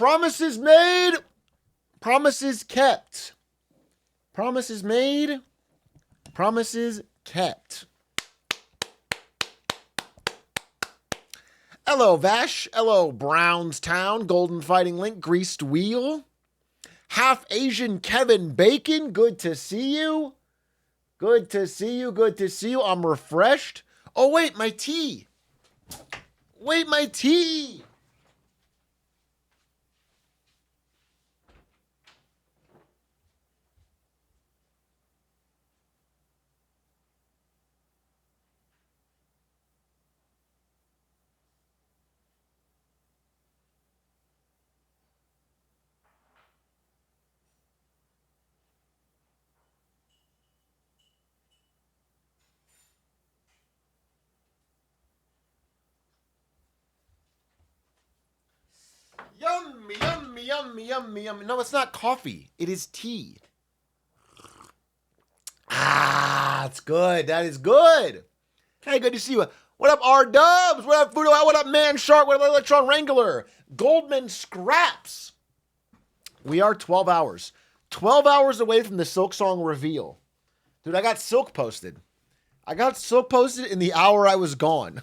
Promises made, promises kept. Promises made, promises kept. Hello, Vash. Hello, Brownstown. Golden Fighting Link. Greased Wheel. Half Asian Kevin Bacon. Good to see you. Good to see you. Good to see you. I'm refreshed. Oh, wait, my tea. Wait, my tea. Yummy, yummy, yummy, yummy, yummy. No, it's not coffee. It is tea. Ah, it's good. That is good. Hey, good to see you. What up, R-Dubs? What up, Fudo? What up, Man Shark? What up, Electron Wrangler? Goldman Scraps. We are 12 hours. 12 hours away from the Silk Song reveal. Dude, I got Silk posted. I got Silk posted in the hour I was gone.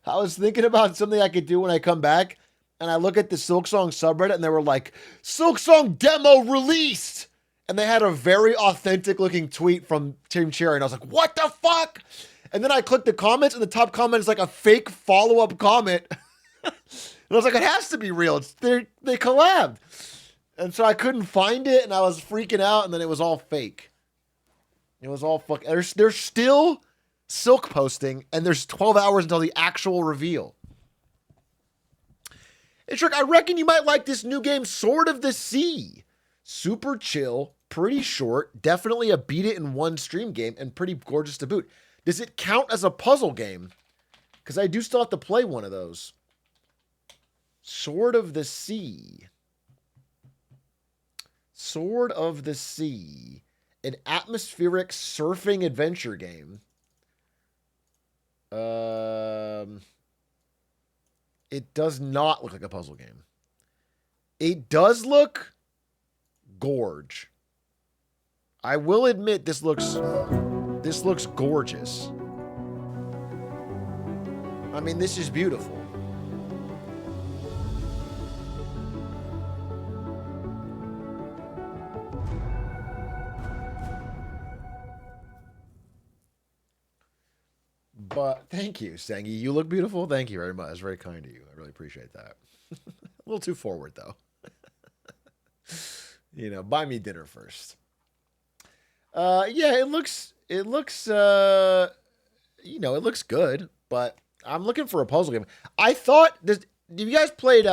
I was thinking about something I could do when I come back. And I look at the Silk Song subreddit and they were like, Silk Song demo released. And they had a very authentic looking tweet from Team Cherry. And I was like, what the fuck? And then I clicked the comments and the top comment is like a fake follow-up comment. And I was like, it has to be real. They collabed. And so I couldn't find it and I was freaking out and then it was all fake. It was all fuck. There's still Silk posting and there's 12 hours until the actual reveal. Hey, Trick, I reckon you might like this new game, Sword of the Sea. Super chill, pretty short, definitely a beat it in one stream game, and pretty gorgeous to boot. Does it count as a puzzle game? Because I do still have to play one of those. Sword of the Sea. Sword of the Sea. An atmospheric surfing adventure game. It does not look like a puzzle game. It does look gorge. I will admit this looks gorgeous. I mean, this is beautiful. But thank you, Sengi. You look beautiful. Thank you very much. It's very kind of you. I really appreciate that. A little too forward, though. You know, buy me dinner first. Yeah, it looks, you know, it looks good, but I'm looking for a puzzle game. I thought, have you guys played,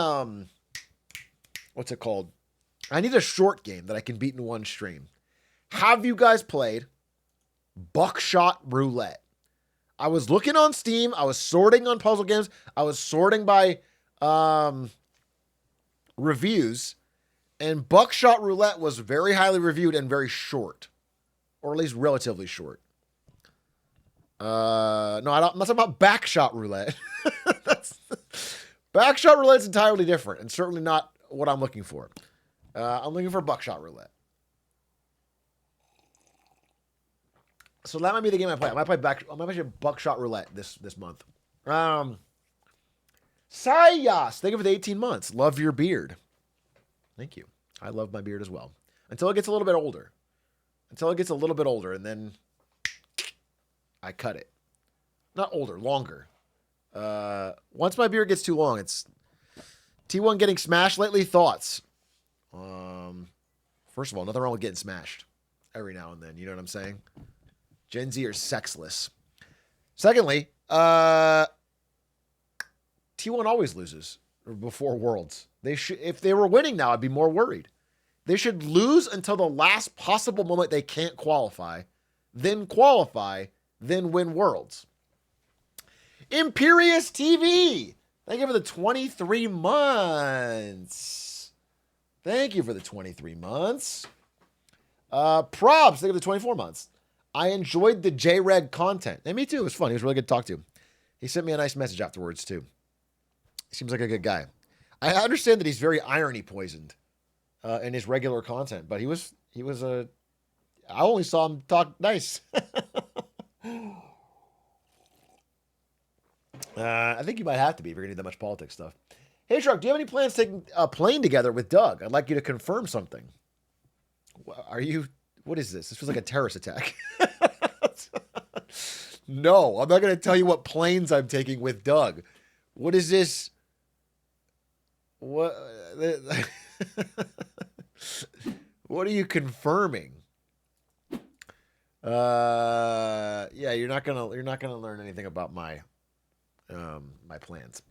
what's it called? I need a short game that I can beat in one stream. Have you guys played Buckshot Roulette? I was looking on Steam. I was sorting on puzzle games. I was sorting by reviews. And Buckshot Roulette was very highly reviewed and very short. Or at least relatively short. No, I'm not talking about Backshot Roulette. Backshot Roulette is entirely different. And certainly not what I'm looking for. I'm looking for Buckshot Roulette. So that might be the game I play. I might play Buckshot Roulette this month. Sayas, thank you for the 18 months. Love your beard. Thank you. I love my beard as well. Until it gets a little bit older. And then I cut it. Not older, longer. Once my beard gets too long, it's T1 getting smashed lately. Thoughts? First of all, nothing wrong with getting smashed every now and then. You know what I'm saying? Gen Z are sexless. Secondly, T1 always loses before Worlds. They should, if they were winning now, I'd be more worried. They should lose until the last possible moment they can't qualify, then win Worlds. Imperious TV, thank you for the 23 months. Thank you for the 23 months. Probs, thank you for the 24 months. I enjoyed the J-Reg content. And me too. It was fun. He was really good to talk to. He sent me a nice message afterwards too. He seems like a good guy. I understand that he's very irony poisoned in his regular content, but I only saw him talk nice. I think you might have to be if you're going to do that much politics stuff. Hey, Shark, do you have any plans taking a plane together with Doug? I'd like you to confirm something. What is this? This feels like a terrorist attack. No, I'm not going to tell you what planes I'm taking with Doug. What is this? What? What are you confirming? Yeah, you're not gonna learn anything about my plans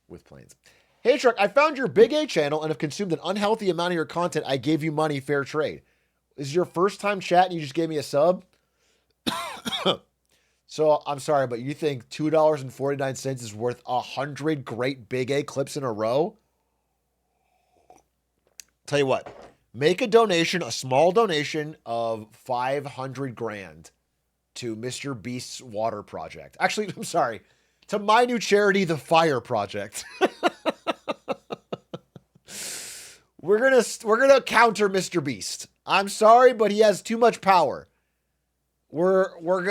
with planes. Hey, Truck, I found your Big A channel and have consumed an unhealthy amount of your content. I gave you money, fair trade. This is your first time chat and you just gave me a sub? So I'm sorry, but you think $2.49 is worth 100 great Big A clips in a row? Tell you what, make a donation, a small donation of 500 grand to Mr. Beast's water project. Actually, I'm sorry, to my new charity, the Fire Project. We're gonna counter Mr. Beast. I'm sorry, but he has too much power. We are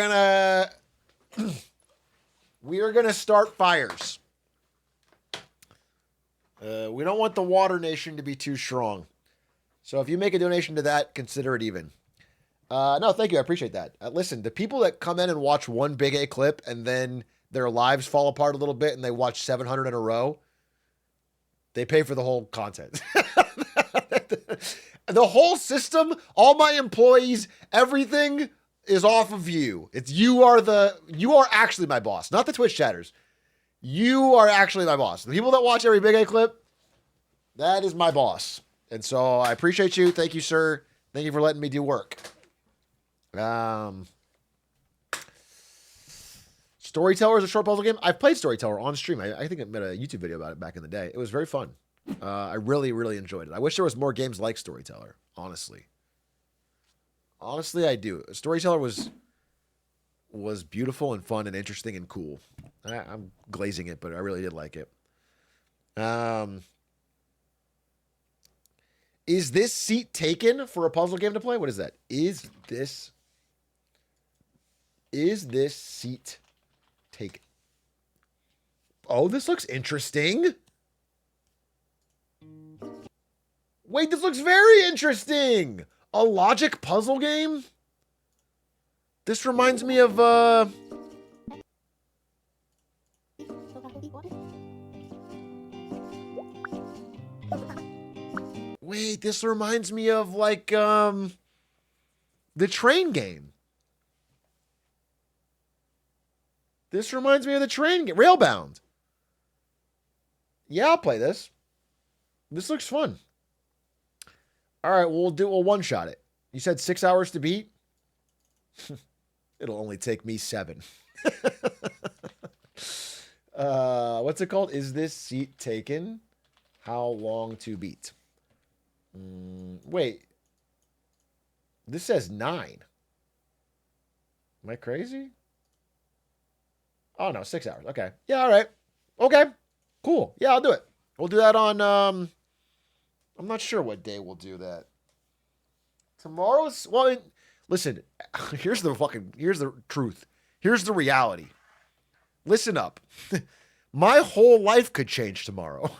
gonna start fires. We don't want the Water Nation to be too strong. So if you make a donation to that, consider it even. No, thank you. I appreciate that. Listen, the people that come in and watch one Big A clip and then their lives fall apart a little bit and they watch 700 in a row, they pay for the whole content. The whole system, all my employees, everything is off of you. You are actually my boss, not the Twitch chatters. You are actually my boss. The people that watch every Big A clip, that is my boss. And so I appreciate you. Thank you, sir. Thank you for letting me do work. Storyteller is a short puzzle game. I've played Storyteller on stream. I think I made a YouTube video about it back in the day. It was very fun. I really, really enjoyed it. I wish there was more games like Storyteller, honestly. Honestly, I do. Storyteller was beautiful and fun and interesting and cool. I'm glazing it, but I really did like it. Is this seat taken for a puzzle game to play? What is that? Is this seat taken? Oh, this looks interesting. Wait, this looks very interesting. A logic puzzle game? This reminds me of, wait, this reminds me of, like, the train game. This reminds me of the train game. Railbound. Yeah, I'll play this. This looks fun. All right, we'll one-shot it. You said 6 hours to beat? It'll only take me 7. What's it called? Is this seat taken? How long to beat? Wait. This says 9. Am I crazy? Oh, no, 6 hours. Okay. Yeah, all right. Okay. Cool. Yeah, I'll do it. We'll do that on, I'm not sure what day we'll do that. Tomorrow's, well, listen, here's the truth. Here's the reality. Listen up. My whole life could change tomorrow.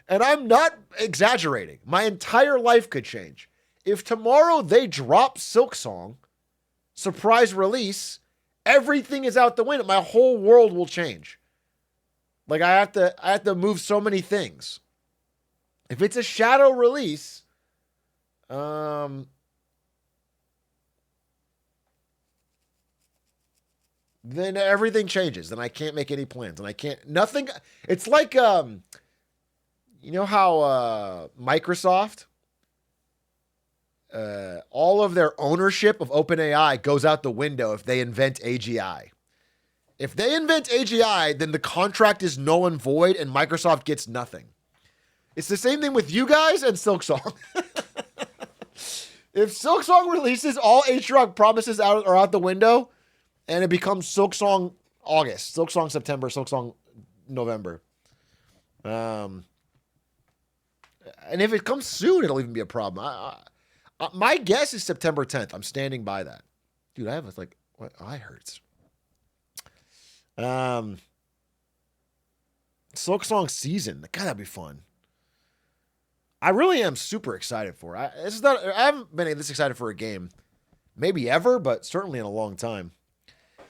And I'm not exaggerating. My entire life could change. If tomorrow they drop Silksong, surprise release, everything is out the window. My whole world will change. Like I have to move so many things. If it's a shadow release, then everything changes. Then I can't make any plans. And nothing. It's like, you know how Microsoft, all of their ownership of OpenAI goes out the window if they invent AGI. If they invent AGI, then the contract is null and void and Microsoft gets nothing. It's the same thing with you guys and Silksong. If Silksong releases, all Atrioc promises are out the window, and it becomes Silksong August, Silksong September, Silksong November. And if it comes soon, it'll even be a problem. My guess is September 10th. I'm standing by that. Dude, I have like, what eye hurts. Silk Song season. God, that'd be fun. I really am super excited for it. I haven't been this excited for a game, maybe ever, but certainly in a long time.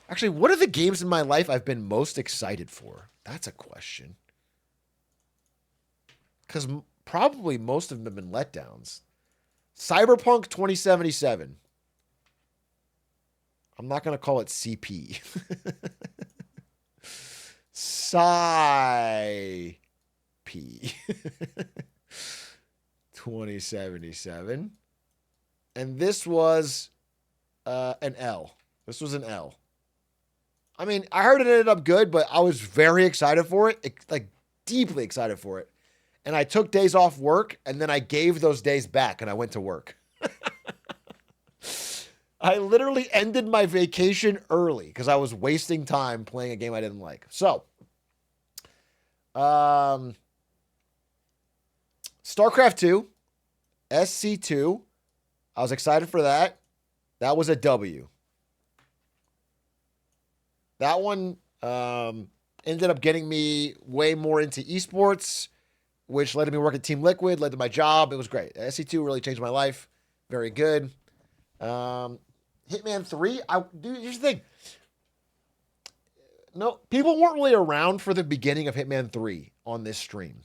Actually, what are the games in my life I've been most excited for? That's a question. Because probably most of them have been letdowns. Cyberpunk 2077. I'm not going to call it CP. Sci P 2077. And this was an L. This was an L. I mean, I heard it ended up good, but I was very excited for it. Like, deeply excited for it. And I took days off work, and then I gave those days back, and I went to work. I literally ended my vacation early because I was wasting time playing a game I didn't like. So, StarCraft 2, SC2. I was excited for that. That was a W. That one ended up getting me way more into esports, which led to me work at Team Liquid, led to my job. It was great. SC2 really changed my life. Very good. Hitman 3, dude, here's the thing. No, people weren't really around for the beginning of Hitman 3 on this stream.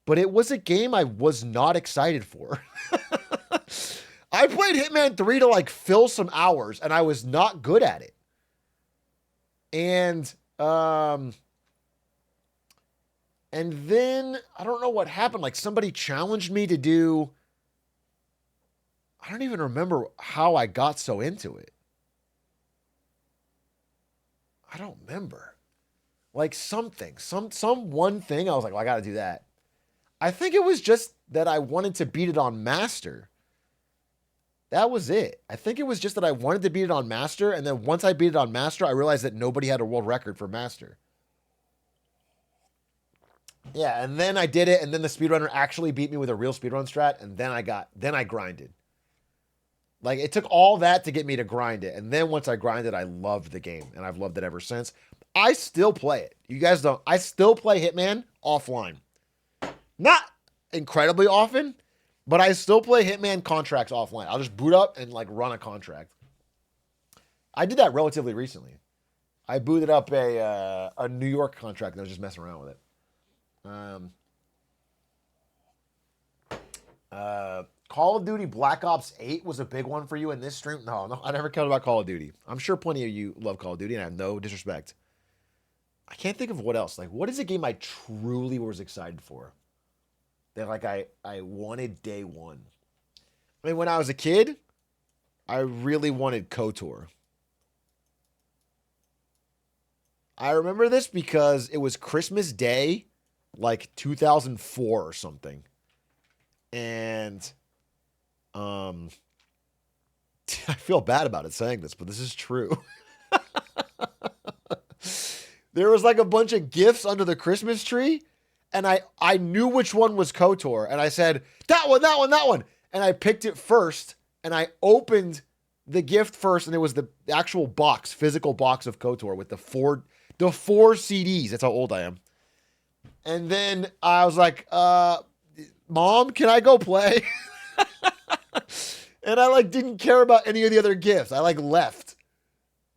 But it was a game I was not excited for. I played Hitman 3 to like fill some hours, and I was not good at it. And then I don't know what happened. Like somebody challenged me to do. I don't even remember how I got so into it. I don't remember. Like something, some one thing. I was like, well, I got to do that. I think it was just that I wanted to beat it on Master. That was it. I think it was just that I wanted to beat it on Master. And then once I beat it on Master, I realized that nobody had a world record for Master. Yeah, and then I did it. And then the speedrunner actually beat me with a real speedrun strat. And then I grinded. Like, it took all that to get me to grind it. And then once I grinded, I loved the game. And I've loved it ever since. I still play it. You guys don't. I still play Hitman offline. Not incredibly often, but I still play Hitman contracts offline. I'll just boot up and, like, run a contract. I did that relatively recently. I booted up a New York contract and I was just messing around with it. Call of Duty Black Ops 8 was a big one for you in this stream? No, I never cared about Call of Duty. I'm sure plenty of you love Call of Duty, and I have no disrespect. I can't think of what else. Like, what is a game I truly was excited for? That, like, I wanted day one. I mean, when I was a kid, I really wanted KOTOR. I remember this because it was Christmas Day, like 2004 or something. And I feel bad about it saying this, but this is true. There was like a bunch of gifts under the Christmas tree, and I knew which one was KOTOR, and I said, that one. And I picked it first, and I opened the gift first, and it was the actual box, physical box of KOTOR with the four CDs. That's how old I am. And then I was like, Mom, can I go play? And I like didn't care about any of the other gifts. I like left.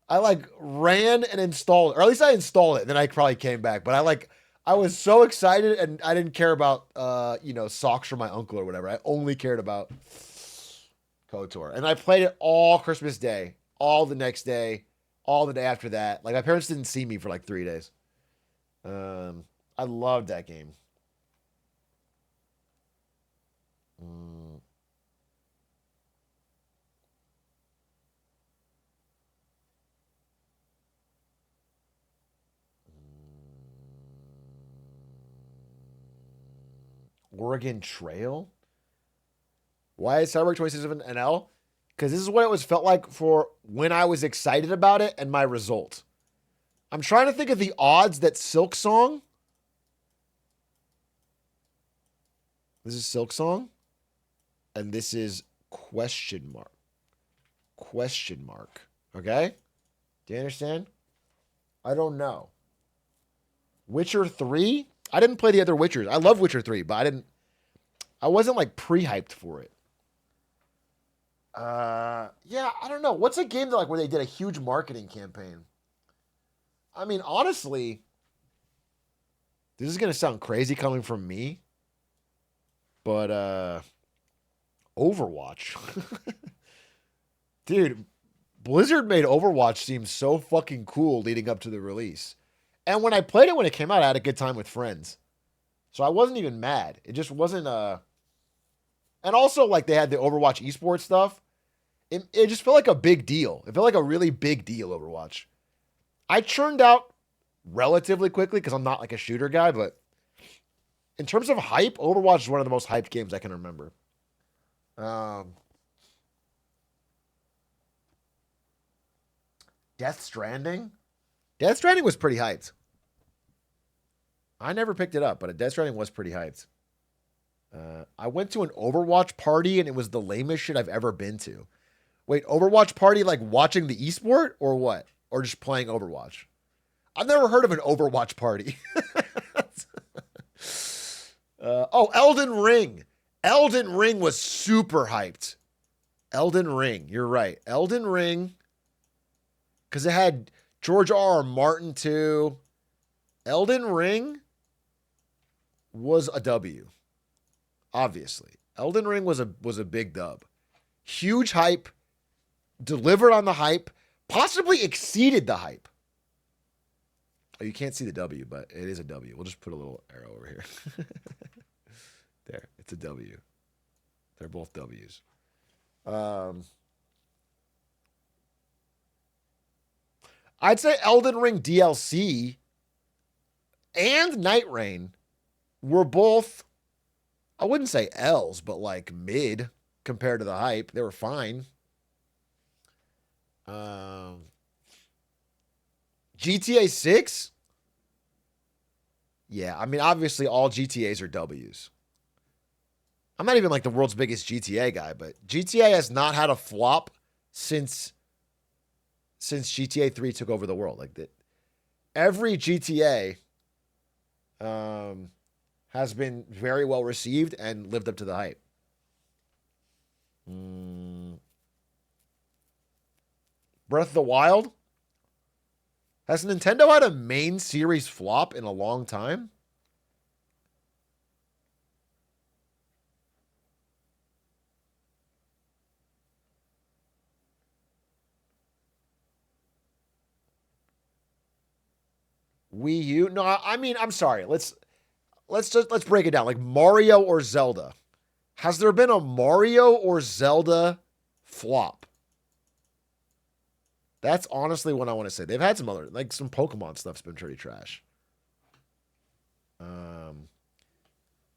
I like ran and installed it. Or at least I installed it. And then I probably came back. But I was so excited and I didn't care about, socks from my uncle or whatever. I only cared about KOTOR. And I played it all Christmas Day, all the next day, all the day after that. Like my parents didn't see me for like 3 days. I loved that game. Oregon Trail? Why is Cyberpunk 2077 an L? Because this is what it was felt like for when I was excited about it and my result. I'm trying to think of the odds that Silk Song This is Silk Song. And this is question mark. Question mark. Okay? Do you understand? I don't know. Witcher 3? I didn't play the other Witchers. I love Witcher 3, but I wasn't like pre-hyped for it. Yeah, I don't know. What's a game that like where they did a huge marketing campaign? I mean, honestly, this is gonna sound crazy coming from me, but Overwatch. Dude, Blizzard made Overwatch seem so fucking cool leading up to the release. And when I played it when it came out, I had a good time with friends. So I wasn't even mad. It just wasn't and also like they had the Overwatch esports stuff. It just felt like a big deal. It felt like a really big deal, Overwatch. I churned out relatively quickly because I'm not like a shooter guy, but in terms of hype, Overwatch is one of the most hyped games I can remember. Death Stranding? Death Stranding was pretty hyped. I never picked it up, but Death Stranding was pretty hyped. I went to an Overwatch party and it was the lamest shit I've ever been to. Wait, Overwatch party like watching the esport or what? Or just playing Overwatch? I've never heard of an Overwatch party. Elden Ring. Elden Ring was super hyped. Elden Ring, you're right. Elden Ring, because it had George R.R. Martin too. Elden Ring was a W. Obviously. Elden Ring was a big dub. Huge hype. Delivered on the hype. Possibly exceeded the hype. Oh, you can't see the W, but it is a W. We'll just put a little arrow over here. There. It's a W. They're both W's. I'd say Elden Ring DLC and Night Rain were both, I wouldn't say L's, but like mid compared to the hype. They were fine. GTA 6? Yeah, I mean, obviously all GTAs are W's. I'm not even like the world's biggest GTA guy, but GTA has not had a flop since GTA 3 took over the world. Like that, every GTA has been very well received and lived up to the hype. Breath of the Wild? Has Nintendo had a main series flop in a long time? Wii U? No, I mean, I'm sorry. Let's break it down. Like Mario or Zelda. Has there been a Mario or Zelda flop? That's honestly what I want to say. They've had some other, like some Pokemon stuff's been pretty trash.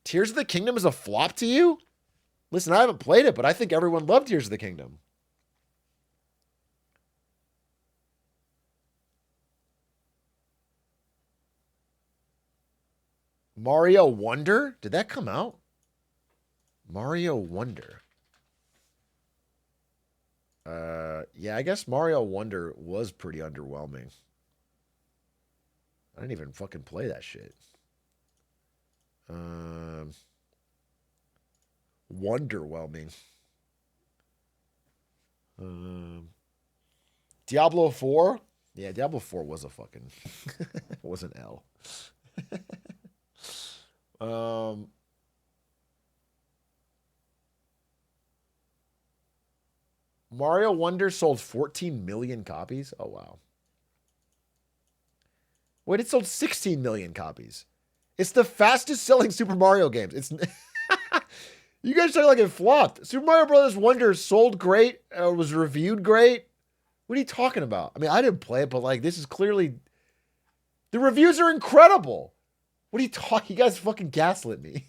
Tears of the Kingdom is a flop to you? Listen, I haven't played it, but I think everyone loved Tears of the Kingdom. Mario Wonder? Did that come out? Mario Wonder. Yeah, I guess Mario Wonder was pretty underwhelming. I didn't even fucking play that shit. Wonderwhelming. Diablo 4? Yeah, Diablo 4 was a fucking was an L. Mario Wonder sold 14 million copies. Oh wow. Wait, it sold 16 million copies. It's the fastest selling Super Mario games. It's you guys talking like it flopped. Super Mario Brothers Wonder sold great, was reviewed great. What are you talking about? I mean, I didn't play it, but like this is clearly the reviews are incredible. What are you talking? You guys fucking gaslit me.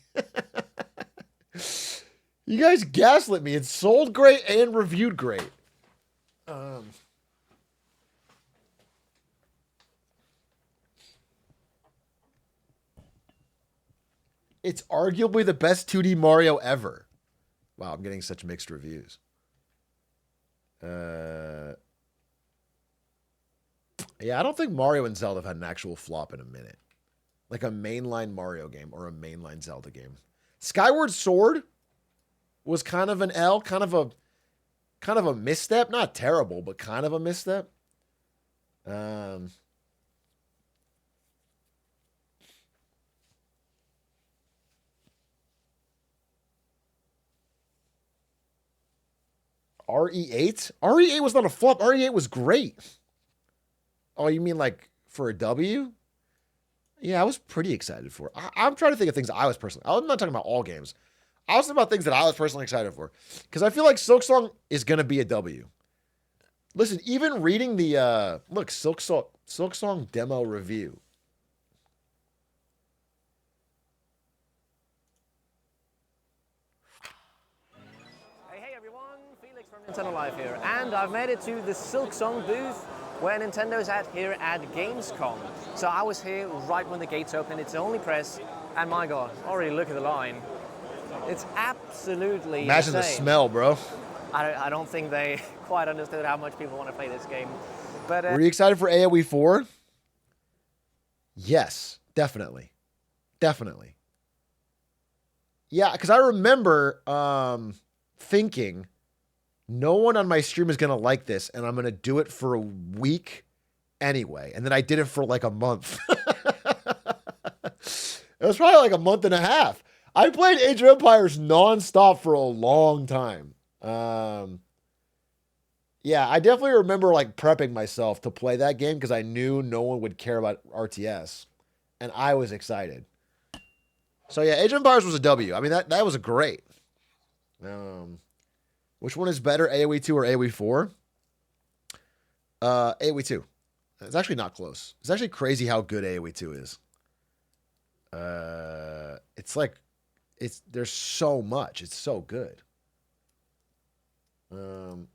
You guys gaslit me. It sold great and reviewed great. It's arguably the best 2D Mario ever. Wow, I'm getting such mixed reviews. Yeah, I don't think Mario and Zelda have had an actual flop in a minute. Like a mainline Mario game or a mainline Zelda game. Skyward Sword was kind of an L, kind of a misstep. Not terrible, but kind of a misstep. RE8? RE8 was not a flop. RE8 was great. Oh, you mean like for a W? Yeah, I was pretty excited for it. I'm trying to think of things I was personally. I'm not talking about all games. I was talking about things that I was personally excited for. Because I feel like Silksong is going to be a W. Listen, even reading the, look, Silksong demo review. Hey everyone, Felix from Nintendo Live here, and I've made it to the Silksong booth where Nintendo's at here at Gamescom. So I was here right when the gates opened. It's the only press, and my god, already look at the line. It's absolutely Imagine insane. the smell, bro. I don't think they quite understood how much people want to play this game. But were you excited for AoE 4? Yes, definitely. Definitely. Yeah, because I remember thinking, no one on my stream is going to like this, and I'm going to do it for a week anyway. And then I did it for like a month. It was probably like a month and a half. I played Age of Empires nonstop for a long time. Yeah, I definitely remember like prepping myself to play that game because I knew no one would care about RTS. And I was excited. So yeah, Age of Empires was a W. I mean, that was a great. Which one is better, AoE 2 or AoE 4? AoE 2. It's actually not close. It's actually crazy how good AoE 2 is. It's like, there's so much. It's so good. Remember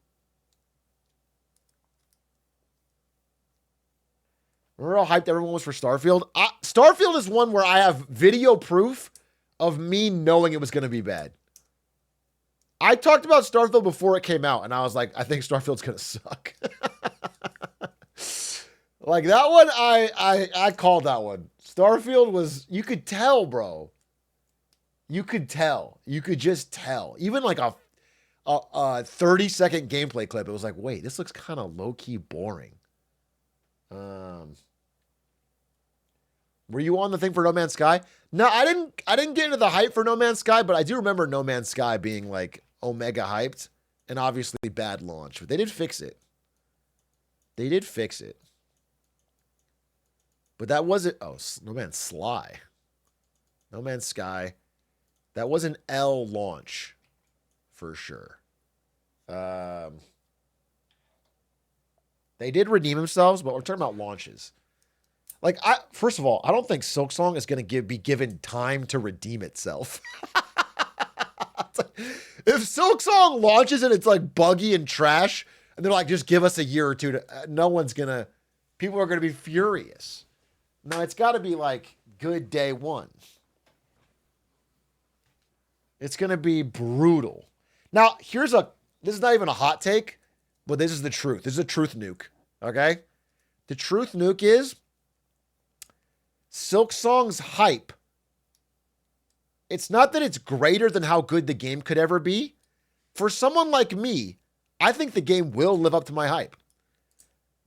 how hyped everyone was for Starfield? Starfield is one where I have video proof of me knowing it was going to be bad. I talked about Starfield before it came out, and I was like, I think Starfield's going to suck. Like that one, I called that one. Starfield was, you could tell, bro. You could tell. You could just tell. Even like a 30-second gameplay clip, it was like, wait, this looks kind of low-key boring. Were you on the thing for No Man's Sky? No, I didn't get into the hype for No Man's Sky, but I do remember No Man's Sky being like omega hyped and obviously bad launch. But they did fix it. They did fix it. But that wasn't, oh, No Man's Sly. No Man's Sky. That was an L launch for sure. They did redeem themselves, but we're talking about launches. Like, first of all, I don't think Silksong is going to be given time to redeem itself. If Silksong launches and it's like buggy and trash, and they're like, just give us a year or two, no one's going to, people are going to be furious. No, it's got to be like good day one. It's going to be brutal. Now, this is not even a hot take, but this is the truth. This is a truth nuke, okay? The truth nuke is Silksong's hype. It's not that it's greater than how good the game could ever be. For someone like me, I think the game will live up to my hype.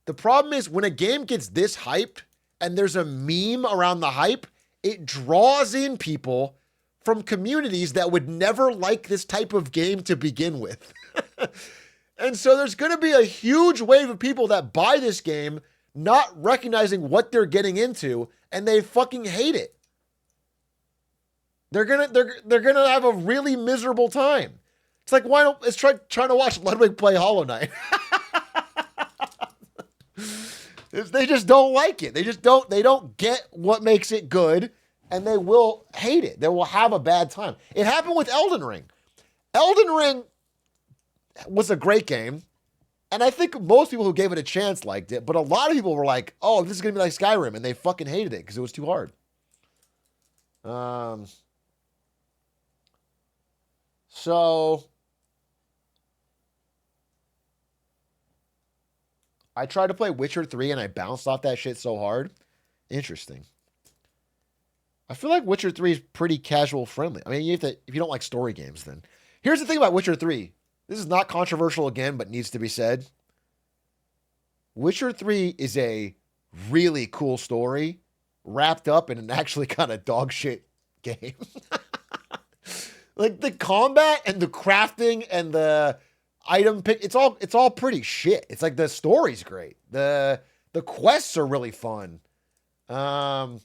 The problem is when a game gets this hyped and there's a meme around the hype, it draws in people from communities that would never like this type of game to begin with. And so there's going to be a huge wave of people that buy this game not recognizing what they're getting into, and they fucking hate it. They're gonna have a really miserable time. It's like, why don't it's trying to watch Ludwig play Hollow Knight. They just don't like it. They don't get what makes it good, and they will hate it. They will have a bad time. It happened with Elden Ring. Elden Ring was a great game. And I think most people who gave it a chance liked it, but a lot of people were like, oh, this is going to be like Skyrim, and they fucking hated it because it was too hard. So I tried to play Witcher 3 and I bounced off that shit so hard. Interesting. I feel like Witcher 3 is pretty casual friendly. I mean, you have to, if you don't like story games, then. Here's the thing about Witcher 3. This is not controversial again, but needs to be said. Witcher 3 is a really cool story wrapped up in an actually kind of dog shit game. Like the combat and the crafting and the item pick, it's all pretty shit. It's like the story's great. The quests are really fun. Yeah,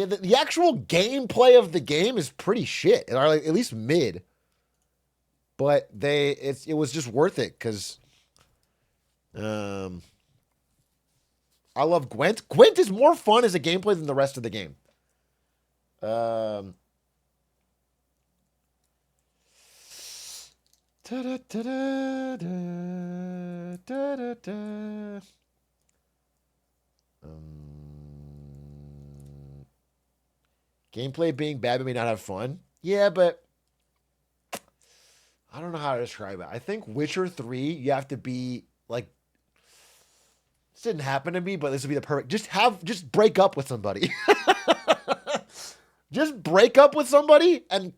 the actual gameplay of the game is pretty shit, or like at least mid. But it was just worth it because I love Gwent. Gwent is more fun as a gameplay than the rest of the game. Gameplay being bad but may not have fun. Yeah, but I don't know how to describe it. I think Witcher 3, you have to be like, this didn't happen to me, but this would be the perfect, just break up with somebody. Just break up with somebody and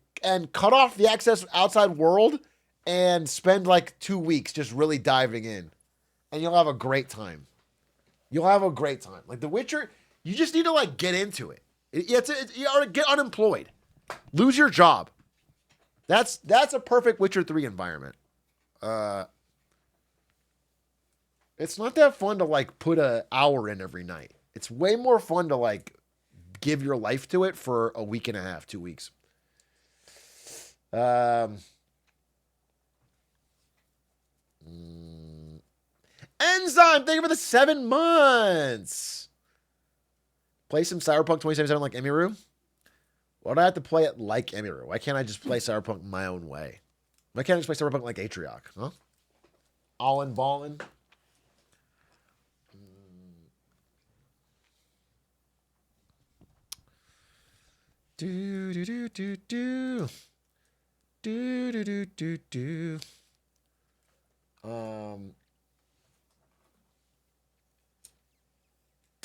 cut off the access outside world and spend like 2 weeks just really diving in. And you'll have a great time. You'll have a great time. Like The Witcher, you just need to like get into it. Or get unemployed. Lose your job. That's a perfect Witcher 3 environment. It's not that fun to like put an hour in every night. It's way more fun to like give your life to it for a week and a half, 2 weeks. Enzyme, thank you for the 7 months. Play some Cyberpunk 2077 like Emiru? Why do I have to play it like Emiru? Why can't I just play Cyberpunk my own way? Why can't I just play Cyberpunk like Atrioc? Huh? All in ballin'. Do do do do do. Do do do do do.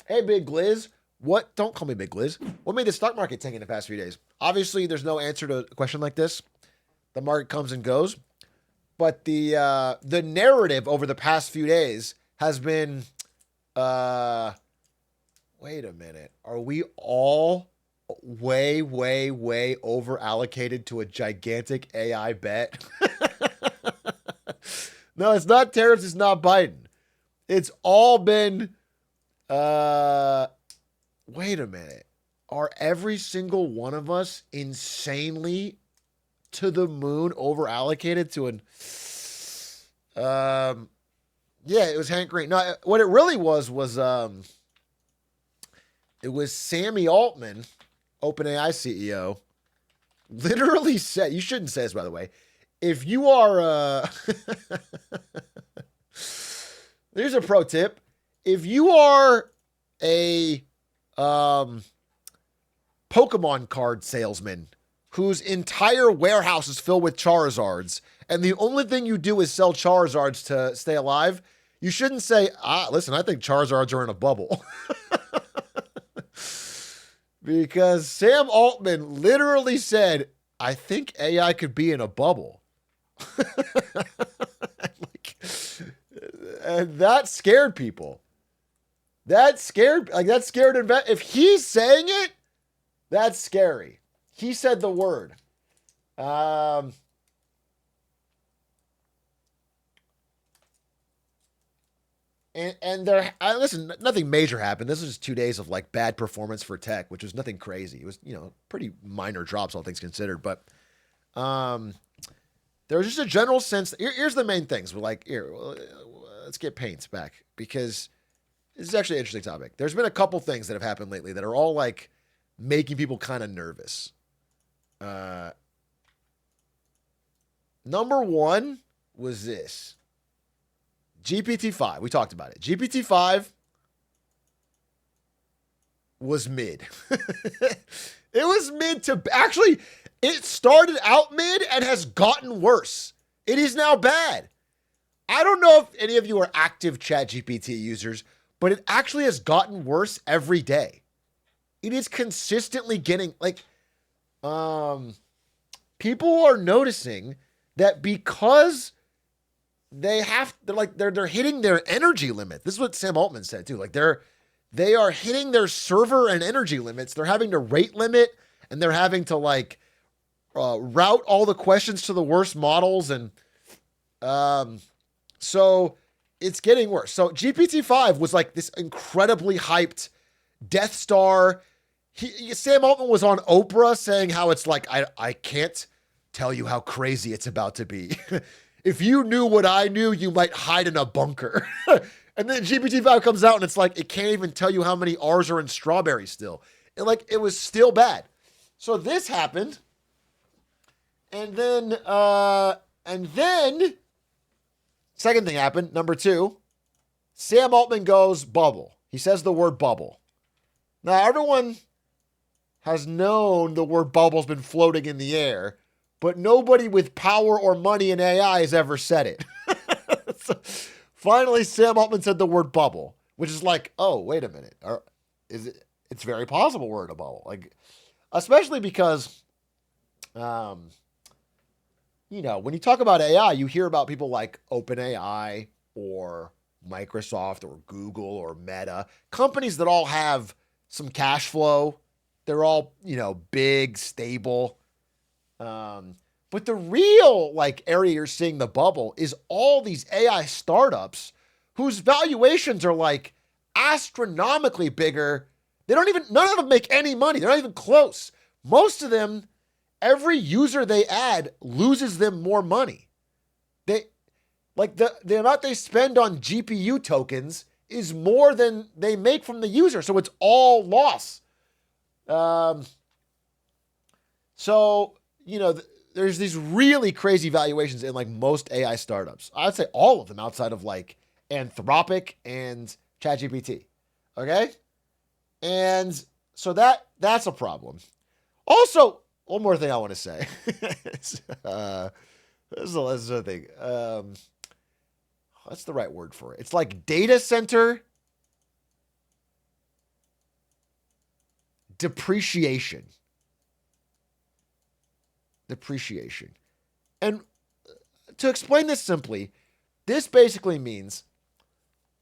Hey, Big Gliz. What? Don't call me Big Gliz. What made the stock market tank in the past few days? Obviously, there's no answer to a question like this. The market comes and goes, but the narrative over the past few days has been, wait a minute, are we all way over allocated to a gigantic AI bet? No, it's not tariffs. It's not Biden. It's all been, wait a minute. Are every single one of us insanely to the moon over allocated to an, yeah, it was Hank Green. No, what it really was, it was Sammy Altman, OpenAI CEO, literally said, you shouldn't say this, by the way, if you are, here's a pro tip. If you are a Pokemon card salesman whose entire warehouse is filled with Charizards, and the only thing you do is sell Charizards to stay alive, you shouldn't say, listen, I think Charizards are in a bubble. Because Sam Altman literally said, I think AI could be in a bubble. And that scared people. That scared if he's saying it, that's scary. He said the word. And there, listen, nothing major happened. This was just 2 days of like bad performance for tech, which was nothing crazy. It was, pretty minor drops, all things considered. But there was just a general sense. Here's the main things. We're like, let's get Paints back, because this is actually an interesting topic. There's been a couple things that have happened lately that are all like making people kind of nervous. Number one was this. GPT-5. We talked about it. GPT-5 was mid. It was mid to actually, it started out mid and has gotten worse. It is now bad. I don't know if any of you are active ChatGPT users, but it actually has gotten worse every day. It is consistently getting like, people are noticing that because they're hitting their energy limit. This is what Sam Altman said too. Like they are hitting their server and energy limits. They're having to rate limit, and they're having to route all the questions to the worst models. And so it's getting worse. So GPT-5 was like this incredibly hyped Death Star. Sam Altman was on Oprah saying how it's like, I can't tell you how crazy it's about to be. If you knew what I knew, you might hide in a bunker. And then GPT-5 comes out and it's like, it can't even tell you how many R's are in strawberry still. And it was still bad. So this happened. And then second thing happened, number 2, Sam Altman goes bubble. He says the word bubble. Now everyone has known the word bubble's been floating in the air, but nobody with power or money in AI has ever said it. So finally, Sam Altman said the word bubble, which is like, oh, wait a minute. It's very possible we're in a bubble. Like, especially because, when you talk about AI, you hear about people like OpenAI or Microsoft or Google or Meta, companies that all have some cash flow. They're all, big, stable. But the real area you're seeing the bubble is all these AI startups whose valuations are astronomically bigger. None of them make any money. They're not even close. Most of them, every user they add loses them more money. The amount they spend on GPU tokens is more than they make from the user. So it's all loss. There's these really crazy valuations in most AI startups. I'd say all of them outside of Anthropic and ChatGPT. Okay? And so that's a problem. Also, one more thing I want to say. This is the thing. What's the right word for it? It's like data center depreciation. And to explain this simply, this basically means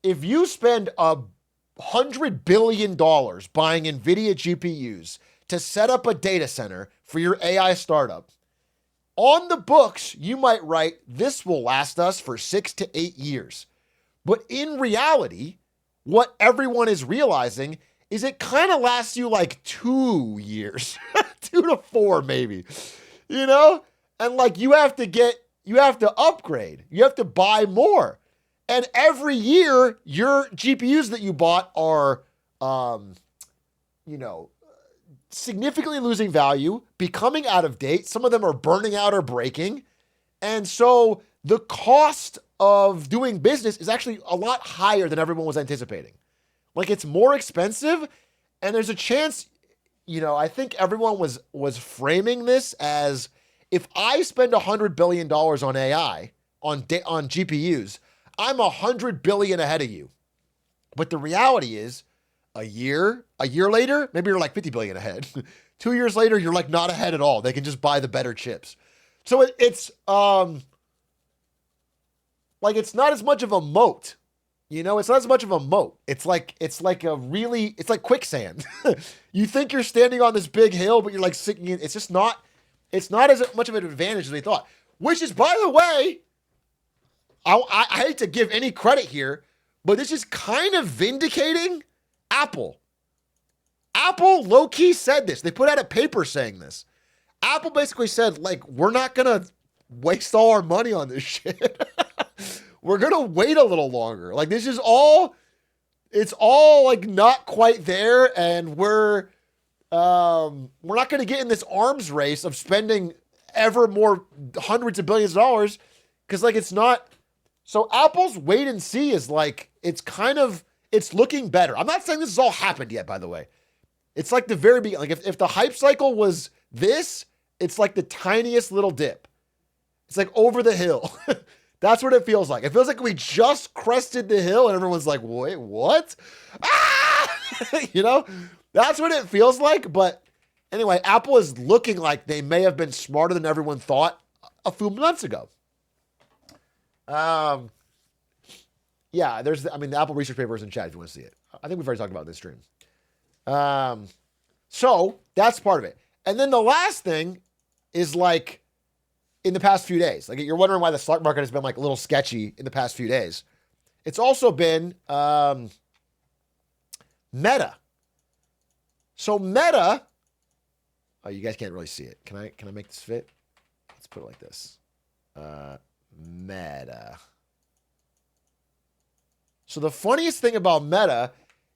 if you spend $100 billion buying NVIDIA GPUs to set up a data center for your AI startup, on the books, you might write, this will last us for 6 to 8 years. But in reality, what everyone is realizing is it kind of lasts you 2 years, 2 to 4 maybe. And you have to upgrade. You have to buy more. And every year, your GPUs that you bought are, significantly losing value, becoming out of date. Some of them are burning out or breaking. And so the cost of doing business is actually a lot higher than everyone was anticipating. It's more expensive, and there's a chance. I think everyone was framing this as if I spend $100 billion on AI, on GPUs, I'm $100 billion ahead of you. But the reality is, a year later, maybe you're $50 billion ahead. 2 years later, you're not ahead at all. They can just buy the better chips. So it's not as much of a moat. It's not as much of a moat. It's like quicksand. You think you're standing on this big hill, but you're sinking in. It's not as much of an advantage as they thought. Which is, by the way, I hate to give any credit here, but this is kind of vindicating Apple. Apple low-key said this. They put out a paper saying this. Apple basically said, we're not going to waste all our money on this shit. We're going to wait a little longer. This is all, it's all not quite there. And we're not going to get in this arms race of spending ever more hundreds of billions of dollars. Cause it's not, so Apple's wait and see is it's looking better. I'm not saying this has all happened yet, by the way. It's like the very beginning. Like if the hype cycle was this, it's like the tiniest little dip. It's like over the hill. That's what it feels like. It feels like we just crested the hill and everyone's like, wait, what? Ah! You know, that's what it feels like. But anyway, Apple is looking like they may have been smarter than everyone thought a few months ago. Yeah, the Apple research paper is in chat if you want to see it. I think we've already talked about this stream. So that's part of it. And then the last thing is like in the past few days, like you're wondering why the stock market has been like a little sketchy in the past few days. It's also been, Meta. So Meta, oh, you guys can't really see it. Can I make this fit? Let's put it like this. Meta. So the funniest thing about Meta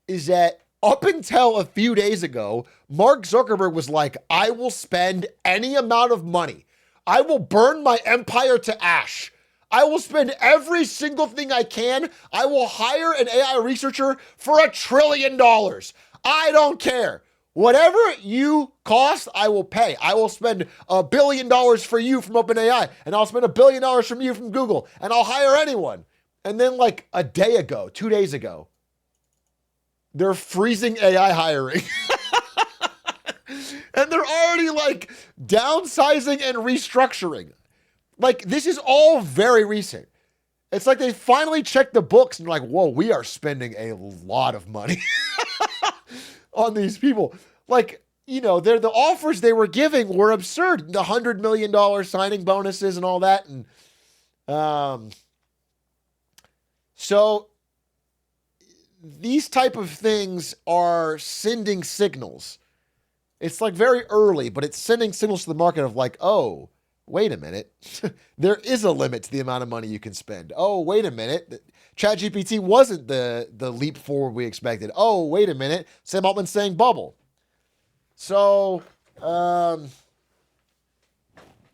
is that up until a few days ago, Mark Zuckerberg was like, I will spend any amount of money. I will burn my empire to ash. I will spend every single thing I can. I will hire an AI researcher for $1 trillion. I don't care. Whatever you cost, I will pay. I will spend $1 billion for you from OpenAI, and I'll spend $1 billion from you from Google, and I'll hire anyone. And then like a day ago, 2 days ago, they're freezing AI hiring. And they're already like downsizing and restructuring. Like this is all very recent. It's like they finally checked the books and like, whoa, we are spending a lot of money on these people. Like, you know, the offers they were giving were absurd. The $100 million signing bonuses and all that. And so these type of things are sending signals. It's like very early, but it's sending signals to the market of like, oh, wait a minute. There is a limit to the amount of money you can spend. Oh, wait a minute. ChatGPT wasn't the leap forward we expected. Oh, wait a minute. Sam Altman's saying bubble. So,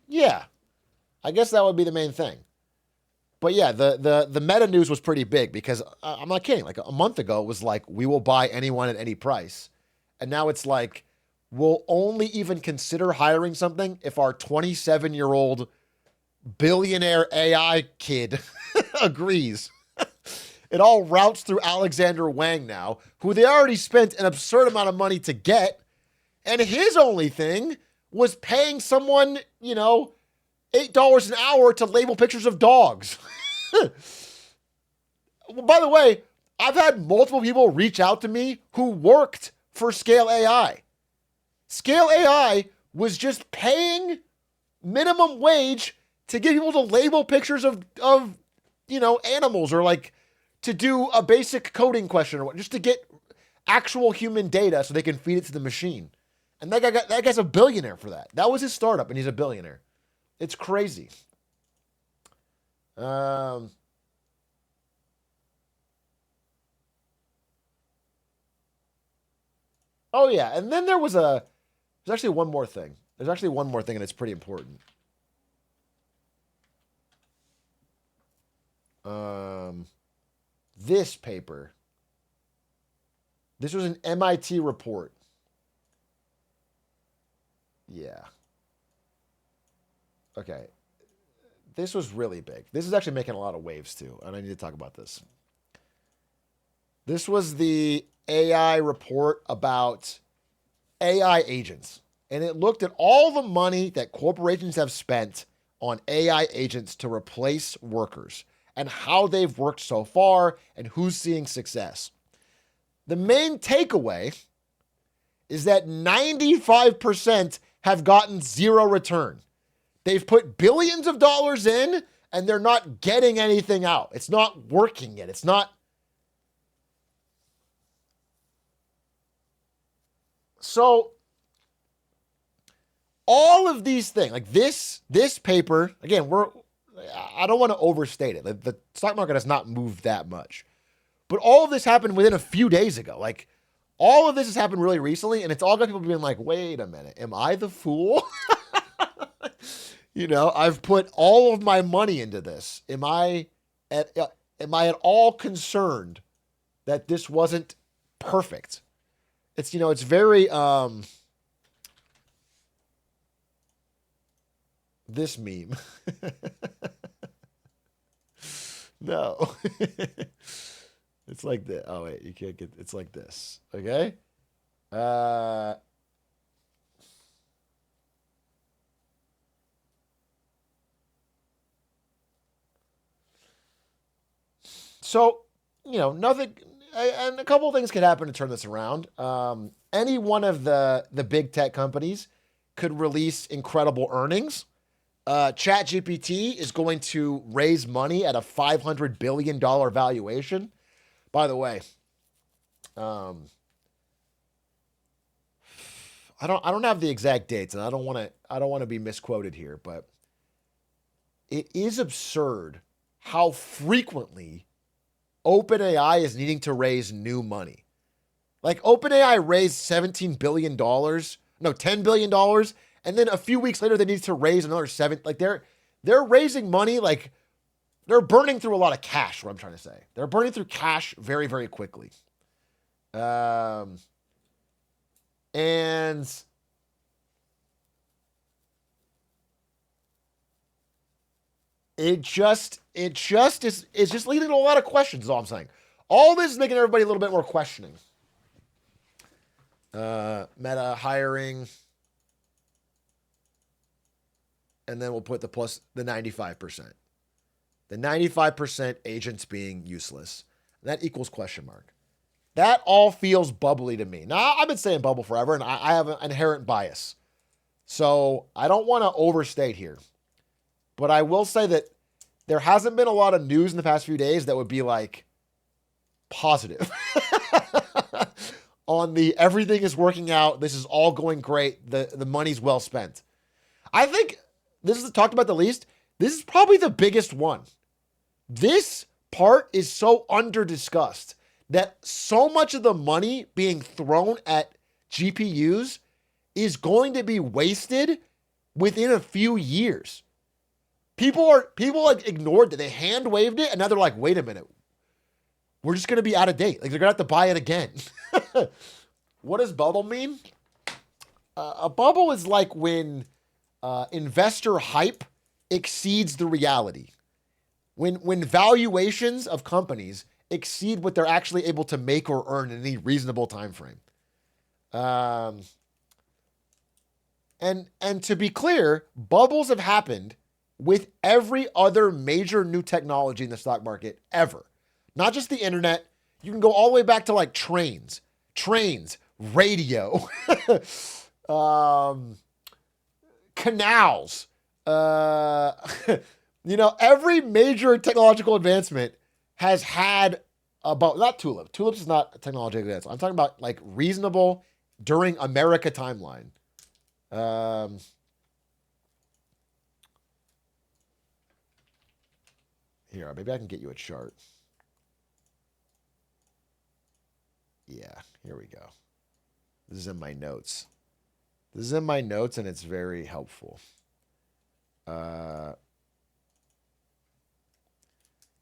yeah, I guess that would be the main thing. But yeah, the Meta news was pretty big because I'm not kidding. Like a month ago, it was like, we will buy anyone at any price. And now it's like, we'll only even consider hiring something if our 27-year-old billionaire AI kid agrees. It all routes through Alexander Wang now, who they already spent an absurd amount of money to get. And his only thing was paying someone, you know, $8 an hour to label pictures of dogs. By the way, I've had multiple people reach out to me who worked for Scale AI. Scale AI was just paying minimum wage to get people to label pictures of you know, animals, or like to do a basic coding question, or what, just to get actual human data so they can feed it to the machine. And that guy's a billionaire for that. That was his startup, and he's a billionaire. It's crazy. Oh yeah, and then there's actually one more thing. There's actually one more thing, and it's pretty important. This paper. This was an MIT report. Yeah. Okay. This was really big. This is actually making a lot of waves too, and I need to talk about this. This was the AI report about AI agents, and it looked at all the money that corporations have spent on AI agents to replace workers and how they've worked so far and who's seeing success. The main takeaway is that 95% have gotten zero return. They've put billions of dollars in and they're not getting anything out. It's not working yet. It's not. So all of these things, like this paper, again, I don't want to overstate it. The stock market has not moved that much. But all of this happened within a few days ago. Like, all of this has happened really recently, and it's all got people being like, wait a minute, am I the fool? You know, I've put all of my money into this. Am I at all concerned that this wasn't perfect? It's, it's very, this meme. No. It's like this. Oh, wait, you can't get, it's like this. Okay. Uh, so, nothing, and a couple of things could happen to turn this around. Any one of the big tech companies could release incredible earnings. ChatGPT is going to raise money at a $500 billion valuation. By the way, I don't have the exact dates, and I don't want to be misquoted here, but it is absurd how frequently OpenAI is needing to raise new money. Like OpenAI raised $17 billion, no, $10 billion, and then a few weeks later they need to raise another seven. Like they're raising money, like they're burning through a lot of cash, what I'm trying to say. They're burning through cash very, very quickly. And it just is just leading to a lot of questions, is all I'm saying. All this is making everybody a little bit more questioning. Meta hiring. And then we'll put the 95%. The 95% agents being useless. That equals question mark. That all feels bubbly to me. Now, I've been saying bubble forever, and I have an inherent bias. So I don't want to overstate here. But I will say that there hasn't been a lot of news in the past few days that would be like positive on the everything is working out. This is all going great. The money's well spent. I think this is talked about the least. This is probably the biggest one. This part is so under discussed that so much of the money being thrown at GPUs is going to be wasted within a few years. People like ignored it. They hand waved it, and now they're like, wait a minute. We're just going to be out of date. Like they're going to have to buy it again. What does bubble mean? A bubble is like when investor hype exceeds the reality. When valuations of companies exceed what they're actually able to make or earn in any reasonable time frame. And to be clear, bubbles have happened with every other major new technology in the stock market ever. Not just the internet. You can go all the way back to like trains, radio, canals. Every major technological advancement has had about, not tulip. Tulips is not a technological advancement. I'm talking about like reasonable during America timeline. Here, maybe I can get you a chart. Yeah, here we go. This is in my notes. And it's very helpful.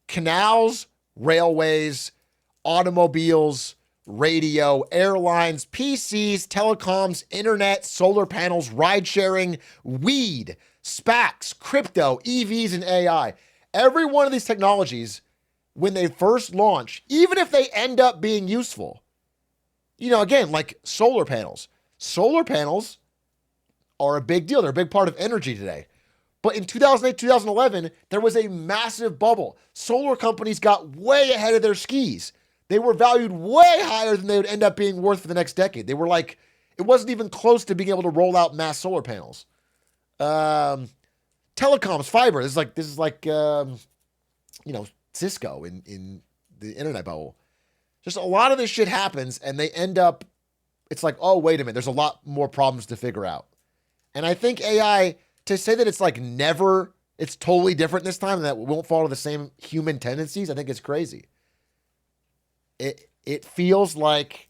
Canals, railways, automobiles, radio, airlines, PCs, telecoms, internet, solar panels, ride sharing, weed, SPACs, crypto, EVs, and AI. Every one of these technologies, when they first launch, even if they end up being useful, again, like solar panels. Solar panels are a big deal. They're a big part of energy today. But in 2008, 2011, there was a massive bubble. Solar companies got way ahead of their skis. They were valued way higher than they would end up being worth for the next decade. They were like, it wasn't even close to being able to roll out mass solar panels. Telecoms, fiber. This is like Cisco in the internet bubble. Just a lot of this shit happens, and they end up, it's like, oh, wait a minute, there's a lot more problems to figure out. And I think AI, to say that it's like never, it's totally different this time and that won't follow the same human tendencies, I think it's crazy. It feels like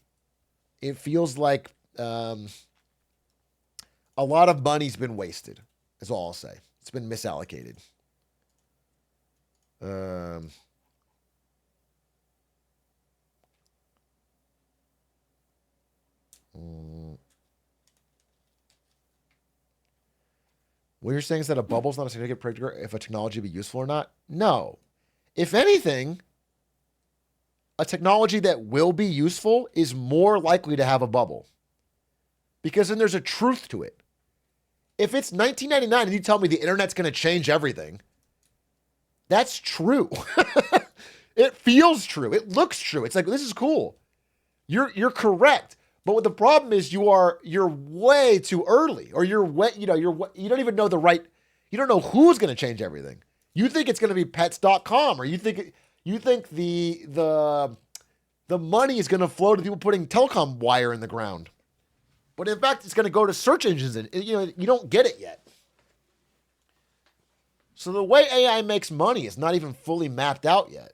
a lot of money's been wasted, is all I'll say. It's been misallocated. What you're saying is that a bubble's not a significant predictor if a technology be useful or not? No. If anything, a technology that will be useful is more likely to have a bubble. Because then there's a truth to it. If it's 1999 and you tell me the internet's going to change everything, that's true. It feels true. It looks true. It's like, this is cool. You're correct. But what the problem is, you're way too early, or you don't even know you don't know who's going to change everything. You think it's going to be pets.com, or you think the money is going to flow to people putting telecom wire in the ground. But in fact, it's going to go to search engines, and you don't get it yet. So the way AI makes money is not even fully mapped out yet.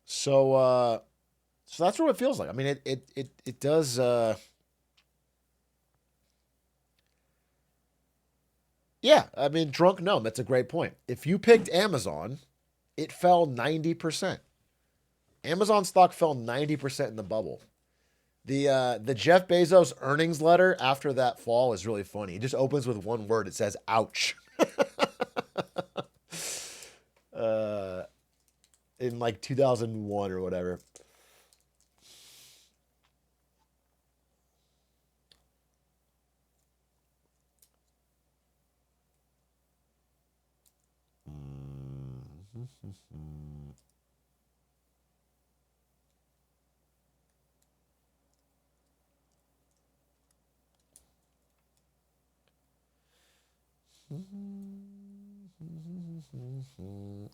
So that's what it feels like. I mean, it does. Yeah, I mean, Drunk Gnome, that's a great point. If you picked Amazon, it fell 90%. Amazon stock fell 90% in the bubble. The Jeff Bezos earnings letter after that fall is really funny. It just opens with one word. It says, ouch. In like 2001 or whatever.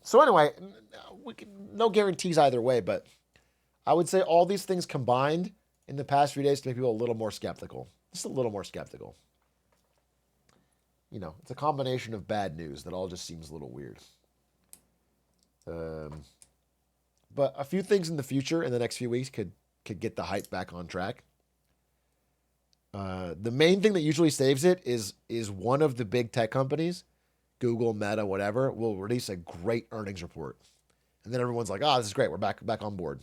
So anyway, no guarantees either way, but I would say all these things combined in the past few days to make people a little more skeptical. Just a little more skeptical. It's a combination of bad news that all just seems a little weird. But a few things in the future, in the next few weeks, could get the hype back on track. The main thing that usually saves it is one of the big tech companies, Google, Meta, whatever, will release a great earnings report. And then everyone's like, this is great. We're back on board.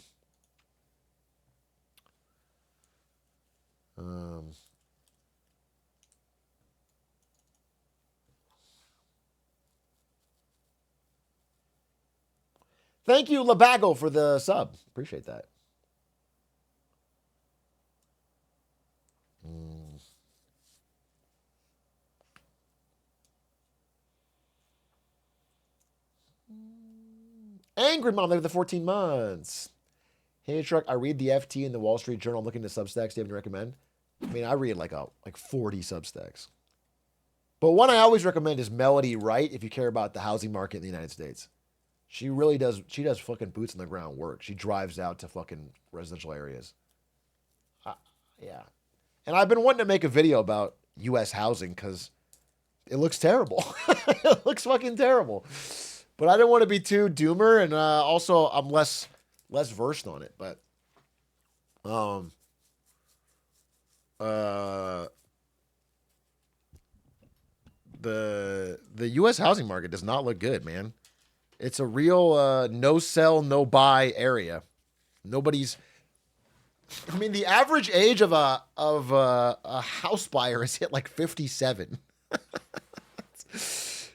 Thank you, Labago, for the sub. Appreciate that. Angry Mom, maybe the 14 months. Hey, Atrioc, I read the FT in the Wall Street Journal. I'm looking to Substacks. Do you have any recommend? I mean, I read like 40 Substacks. But one I always recommend is Melody Wright if you care about the housing market in the United States. She really does. She does fucking boots on the ground work. She drives out to fucking residential areas. Yeah. And I've been wanting to make a video about U.S. housing because it looks terrible. It looks fucking terrible. But I didn't want to be too doomer, and also I'm less versed on it. But the U.S. housing market does not look good, man. It's a real no sell, no buy area. Nobody's. I mean, the average age of a house buyer is hit like 57.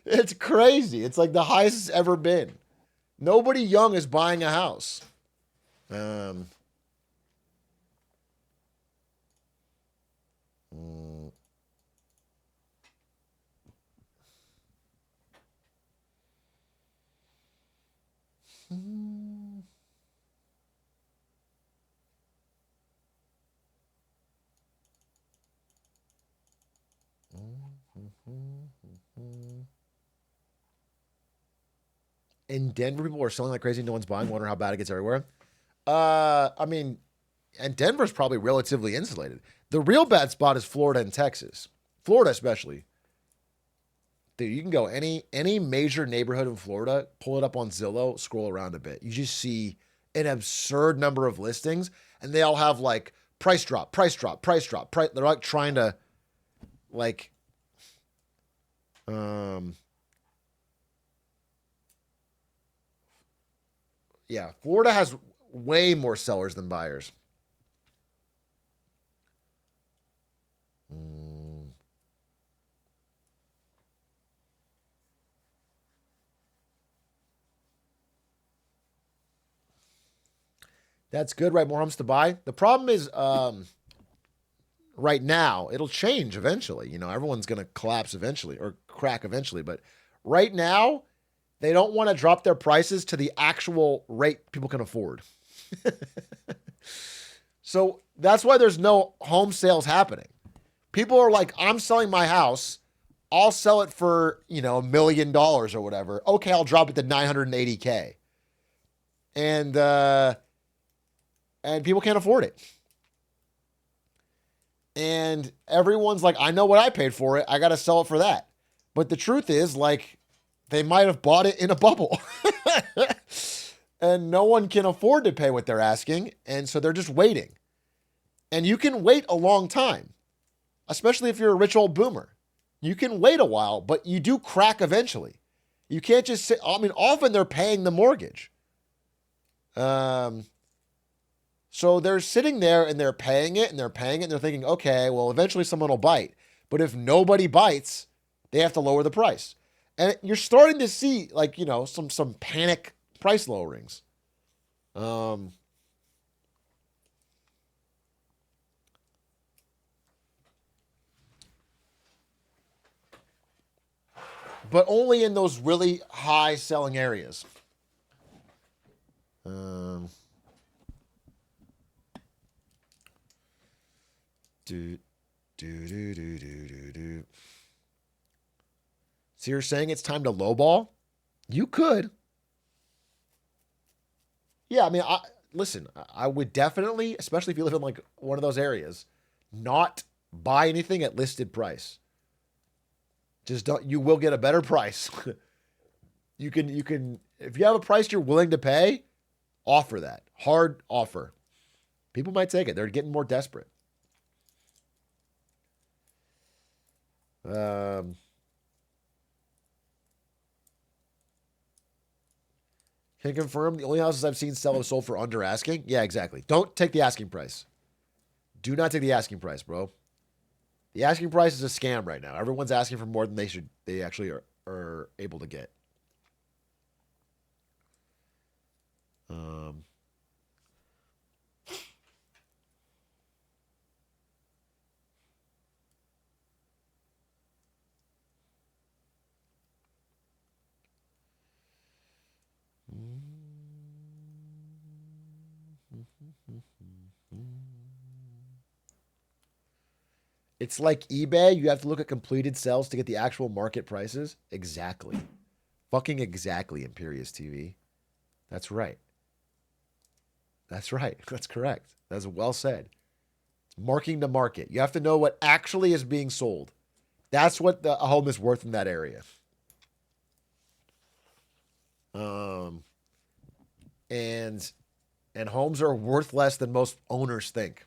It's crazy. It's like the highest it's ever been. Nobody young is buying a house. In Denver, people are selling like crazy. No one's buying. Wonder how bad it gets everywhere. I mean, and Denver's probably relatively insulated. The real bad spot is Florida and Texas. Florida especially. Dude, you can go any major neighborhood in Florida, pull it up on Zillow, scroll around a bit. You just see an absurd number of listings, and they all have like price drop, price drop, price drop. They're like trying to like Um, yeah, Florida has way more sellers than buyers. Mm, that's good, right? More homes to buy. The problem is, right now, it'll change eventually. You know, everyone's going to collapse eventually or crack eventually. But right now, they don't want to drop their prices to the actual rate people can afford. So that's why there's no home sales happening. People are like, I'm selling my house. I'll sell it for, $1 million or whatever. Okay, I'll drop it to 980K. And people can't afford it. And everyone's like, I know what I paid for it. I got to sell it for that. But the truth is, like, they might have bought it in a bubble. And no one can afford to pay what they're asking. And so they're just waiting. And you can wait a long time, especially if you're a rich old boomer. You can wait a while, but you do crack eventually. You can't just sit. I mean, often they're paying the mortgage. So they're sitting there and they're paying it and they're paying it and they're thinking, okay, well, eventually someone will bite. But if nobody bites, they have to lower the price. And you're starting to see, like, some panic price lowerings. But only in those really high selling areas. Do, do, do, do, do, do, do. So you're saying it's time to lowball? You could. Yeah, I mean, listen, I would definitely, especially if you live in like one of those areas, not buy anything at listed price. Just don't. You will get a better price. You can if you have a price you're willing to pay, offer that hard offer. People might take it. They're getting more desperate. Um, can confirm the only houses I've seen sell have sold for under asking. Yeah, exactly. Don't take the asking price. Do not take the asking price, bro. The asking price is a scam right now. Everyone's asking for more than they actually are able to get. Um, it's like eBay. You have to look at completed sales to get the actual market prices. Exactly. Fucking exactly, Imperious TV. That's right. That's right. That's correct. That's well said. It's marking to market. You have to know what actually is being sold. That's what a home is worth in that area. Um, and and homes are worth less than most owners think.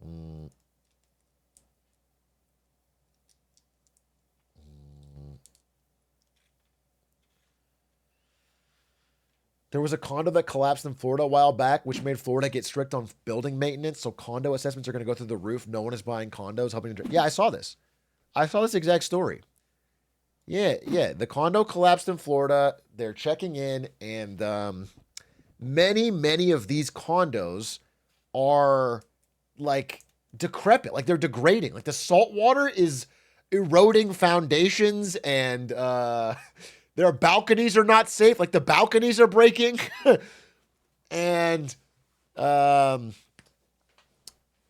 Mm, mm. There was a condo that collapsed in Florida a while back, which made Florida get strict on building maintenance. So condo assessments are going to go through the roof. No one is buying condos. Helping to, yeah, I saw this. I saw this exact story. Yeah, yeah. The condo collapsed in Florida. They're checking in, and many of these condos are like decrepit, like they're degrading. Like the salt water is eroding foundations, and their balconies are not safe. Like the balconies are breaking, and um,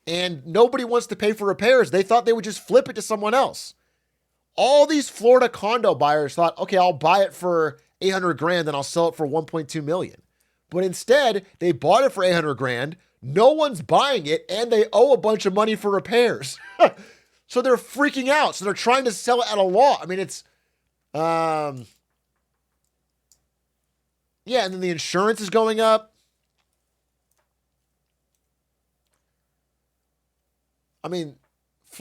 and nobody wants to pay for repairs. They thought they would just flip it to someone else. All these Florida condo buyers thought, okay, I'll buy it for 800 grand and I'll sell it for 1.2 million. But instead, they bought it for 800 grand. No one's buying it and they owe a bunch of money for repairs. So they're freaking out. So they're trying to sell it at a loss. I mean, it's, yeah. And then the insurance is going up. I mean,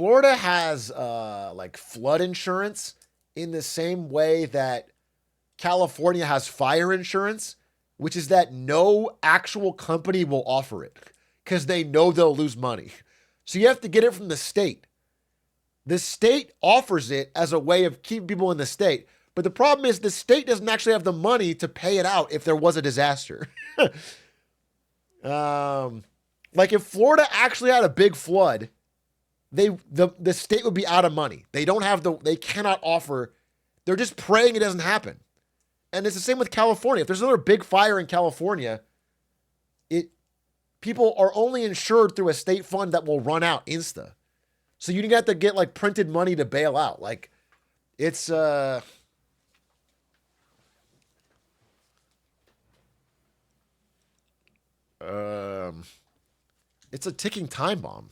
Florida has like flood insurance in the same way that California has fire insurance, which is that no actual company will offer it because they know they'll lose money. So you have to get it from the state. The state offers it as a way of keeping people in the state. But the problem is the state doesn't actually have the money to pay it out if there was a disaster. Like if Florida actually had a big flood, the state would be out of money. They cannot offer, they're just praying it doesn't happen. And it's the same with California. If there's another big fire in California, people are only insured through a state fund that will run out insta. So you have to get like printed money to bail out. Like it's it's a ticking time bomb.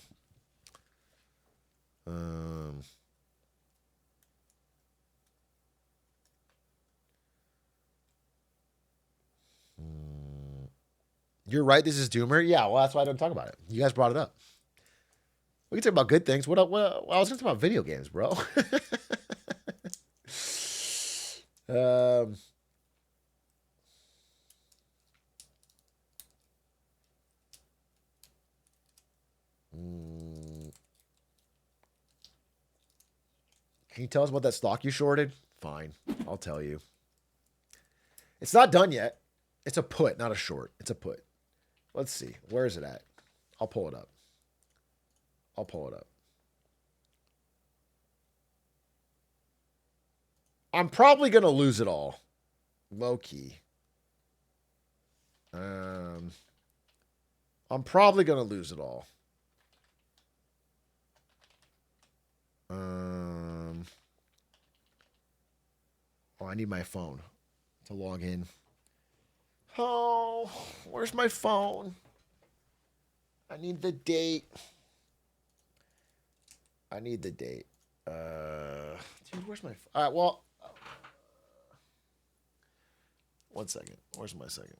You're right. This is Doomer. Yeah, well, that's why I don't talk about it. You guys brought it up. We can talk about good things. What I was going to talk about video games, bro. Can you tell us about that stock you shorted? Fine, I'll tell you. It's not done yet. It's a put, not a short. It's a put. Let's see. Where is it at? I'll pull it up. I'm probably going to lose it all. Low key. I'm probably going to lose it all. Oh, I need my phone to log in. Oh, where's my phone? I need the date. Dude, where's my... All right, well... One second. Where's my second?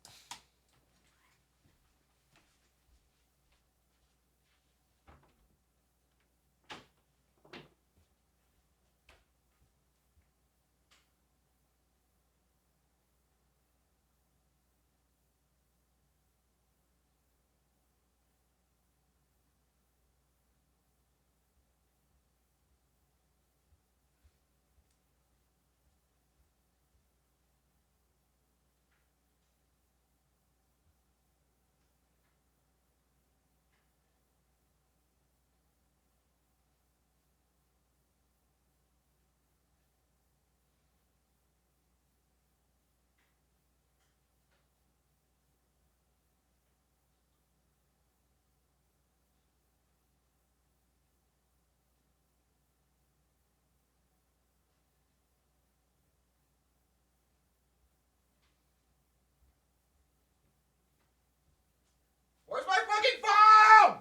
Where's my fucking phone?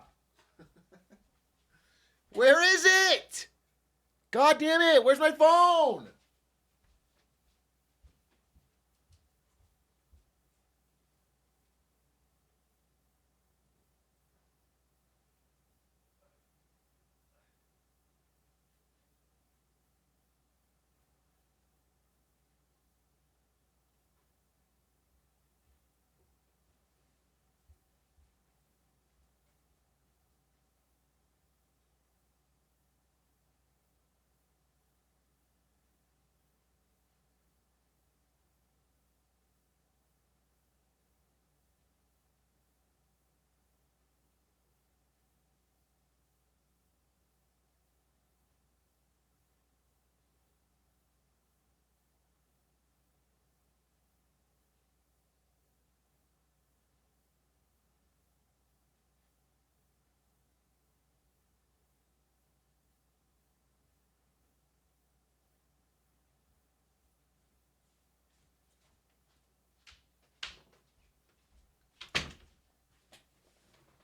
Where is it? God damn it. Where's my phone?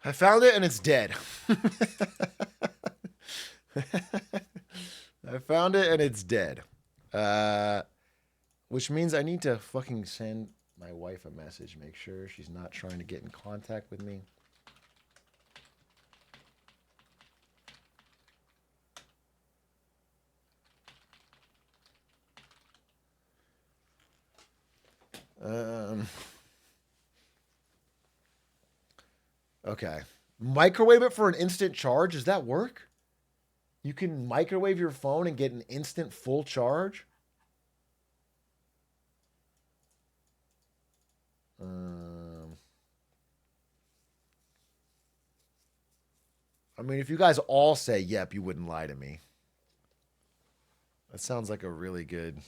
I found it and it's dead. I found it and it's dead. Which means I need to fucking send my wife a message, make sure she's not trying to get in contact with me. Um, okay. Microwave it for an instant charge. Does that work? You can microwave your phone and get an instant full charge? I mean, if you guys all say yep, you wouldn't lie to me. That sounds like a really good.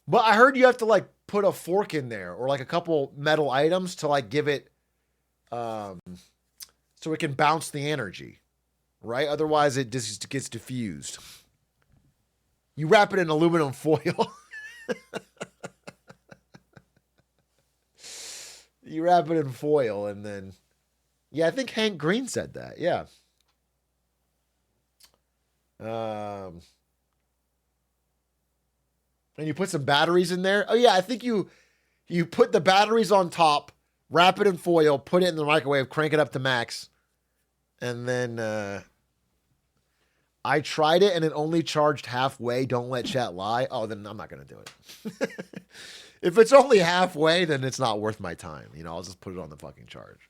But I heard you have to like put a fork in there or like a couple metal items to like give it um so it can bounce the energy, right? Otherwise it just gets diffused. You wrap it in aluminum foil. You wrap it in foil and then yeah, I think Hank Green said that. Yeah. And you put some batteries in there. Oh yeah, I think you put the batteries on top, wrap it in foil, put it in the microwave, crank it up to max, and then I tried it and it only charged halfway. Don't let chat lie. Oh, then I'm not gonna do it. If it's only halfway, then it's not worth my time. You know, I'll just put it on the fucking charge.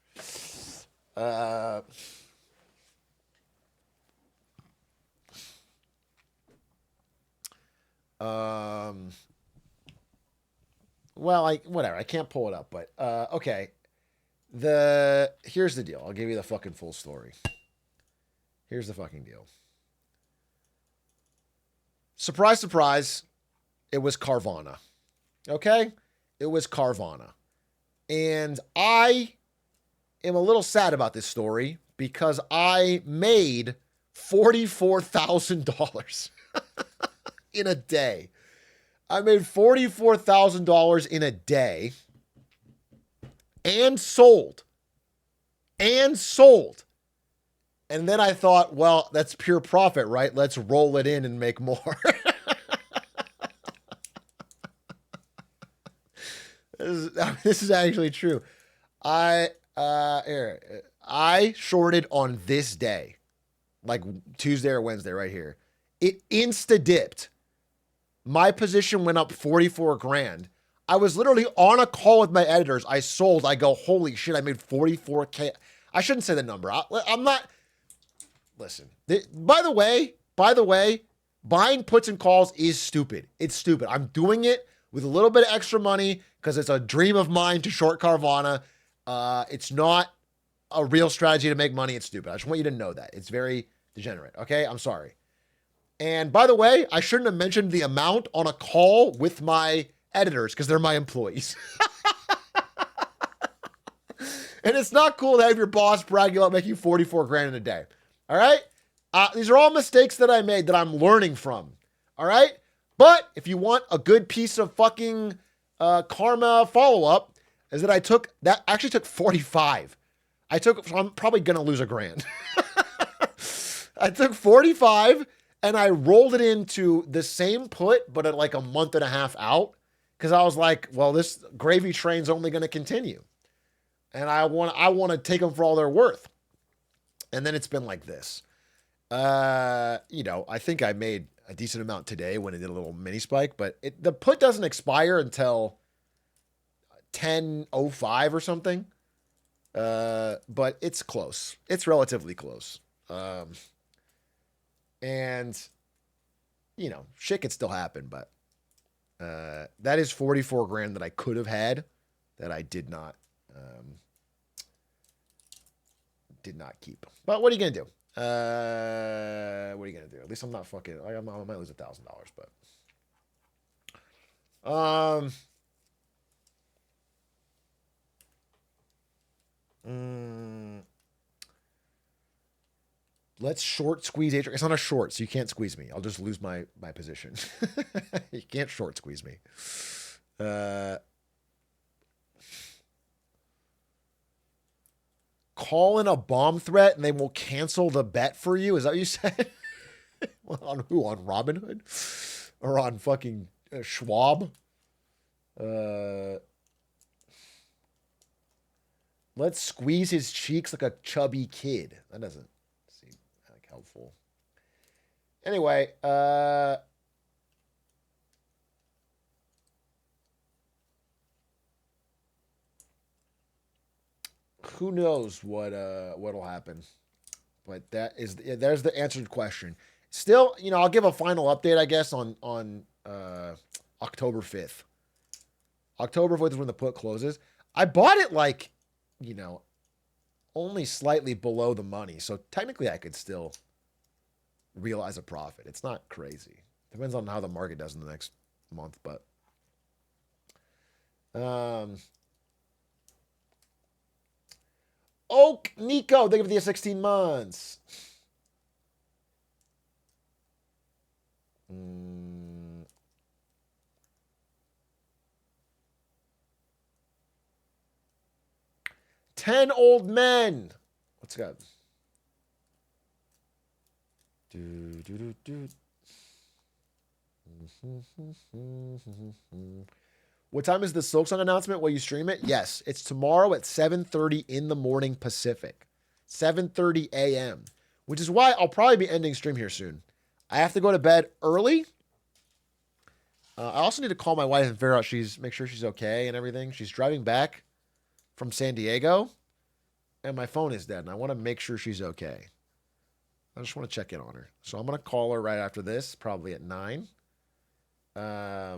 Well, whatever. I can't pull it up, but okay. Here's the deal. I'll give you the fucking full story. Here's the fucking deal. Surprise, surprise. It was Carvana. Okay? It was Carvana. And I am a little sad about this story because I made $44,000 in a day. I made $44,000 in a day and sold. And sold. And then I thought, well, that's pure profit, right? Let's roll it in and make more. This is actually true. I shorted on this day, like Tuesday or Wednesday, right here. It insta dipped. My position went up 44 grand. I was literally on a call with my editors. I sold. I go, holy shit! I made 44K. I shouldn't say the number. I'm not. Listen. By the way, buying puts and calls is stupid. It's stupid. I'm doing it with a little bit of extra money because it's a dream of mine to short Carvana. It's not a real strategy to make money. It's stupid. I just want you to know that. It's very degenerate. Okay? I'm sorry. And by the way, I shouldn't have mentioned the amount on a call with my editors because they're my employees. And it's not cool to have your boss bragging about making 44 grand in a day. All right? These are all mistakes that I made that I'm learning from. All right? But if you want a good piece of fucking karma follow-up, is that that actually took 45. So I'm probably going to lose $1,000. I took 45 and I rolled it into the same put, but at like a month and a half out. Because I was like, well, this gravy train's only going to continue. And I want to take them for all they're worth. And then it's been like this. I think I made a decent amount today when it did a little mini spike, but the put doesn't expire until 10:05 or something. But it's close. It's relatively close. And, shit could still happen, but that is 44 grand that I could have had that I did not keep. But what are you going to do? What are you going to do? At least I'm not fucking, I might lose $1,000, but let's short squeeze Atrioc. It's not a short, so you can't squeeze me. I'll just lose my position. You can't short squeeze me. Call in a bomb threat and they will cancel the bet for you. Is that what you said? On who? On Robinhood? Or on fucking Schwab? Let's squeeze his cheeks like a chubby kid. That doesn't seem like helpful. Anyway, who knows what'll happen. But there's the answered question. Still, I'll give a final update, I guess, on October 5th. October 5th is when the put closes. I bought it like, only slightly below the money. So technically I could still realize a profit. It's not crazy. Depends on how the market does in the next month, but Oak Nico, thank you for the 16 months. 10 old men. Let's go. What time is the Silksong announcement? Will you stream it? Yes, it's tomorrow at 7:30 in the morning Pacific. 7:30 a.m., which is why I'll probably be ending stream here soon. I have to go to bed early. I also need to call my wife and figure out make sure she's okay and everything. She's driving back from San Diego, and my phone is dead, and I want to make sure she's okay. I just want to check in on her. So I'm going to call her right after this, probably at 9. I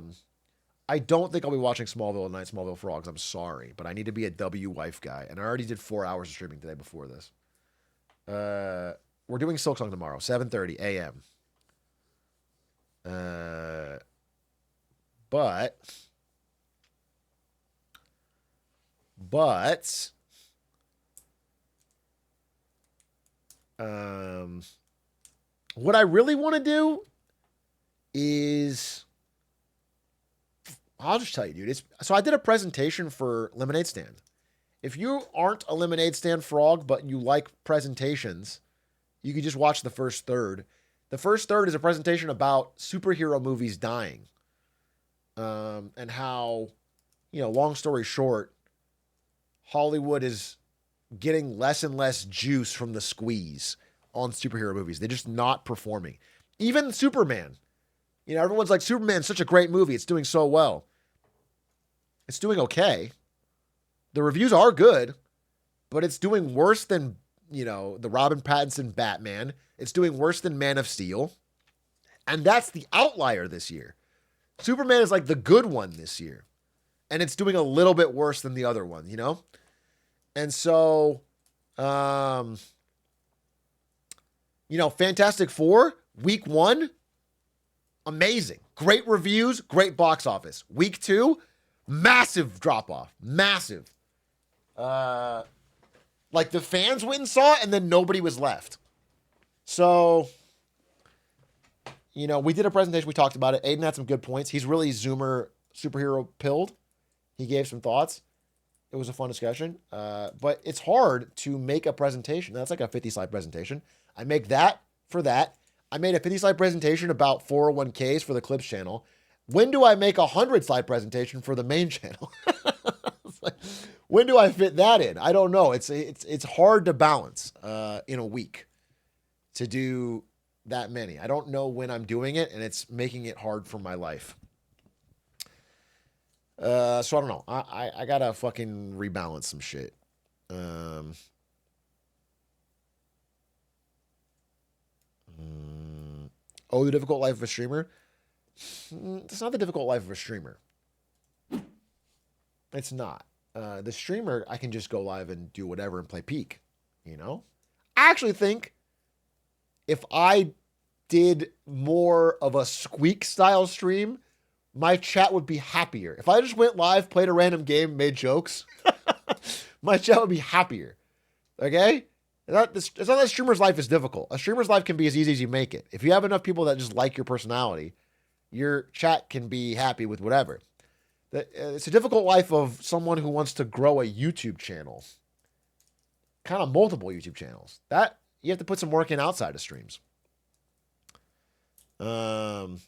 don't think I'll be watching Smallville tonight, Smallville Frogs. I'm sorry, but I need to be a W wife guy, and I already did 4 hours of streaming today before this. We're doing Silksong tomorrow, 7:30 a.m. But what I really want to do is, I'll just tell you, dude. So I did a presentation for Lemonade Stand. If you aren't a Lemonade Stand frog, but you like presentations, you can just watch the first third. The first third is a presentation about superhero movies dying. And how, long story short, Hollywood is getting less and less juice from the squeeze on superhero movies. They're just not performing. Even Superman. Everyone's like, Superman's such a great movie. It's doing so well. It's doing okay. The reviews are good, but it's doing worse than, the Robin Pattinson Batman. It's doing worse than Man of Steel. And that's the outlier this year. Superman is like the good one this year. And it's doing a little bit worse than the other one, And so, Fantastic Four, week 1, amazing. Great reviews, great box office. Week 2, massive drop-off. Massive. Like the fans went and saw it, and then nobody was left. So, we did a presentation. We talked about it. Aiden had some good points. He's really Zoomer superhero pilled. He gave some thoughts. It was a fun discussion. But it's hard to make a presentation. That's like a 50-slide presentation. I make that for that. I made a 50-slide presentation about 401ks for the Clips channel. When do I make a 100-slide presentation for the main channel? Like, when do I fit that in? I don't know. It's hard to balance in a week to do that many. I don't know when I'm doing it, and it's making it hard for my life. So I don't know. I gotta fucking rebalance some shit. Oh, the difficult life of a streamer. It's not the difficult life of a streamer. It's not. The streamer, I can just go live and do whatever and play Peak. I actually think if I did more of a Squeak style stream, my chat would be happier. If I just went live, played a random game, made jokes, my chat would be happier. Okay? It's not that a streamer's life is difficult. A streamer's life can be as easy as you make it. If you have enough people that just like your personality, your chat can be happy with whatever. It's a difficult life of someone who wants to grow a YouTube channel. Kind of multiple YouTube channels. That you have to put some work in outside of streams. And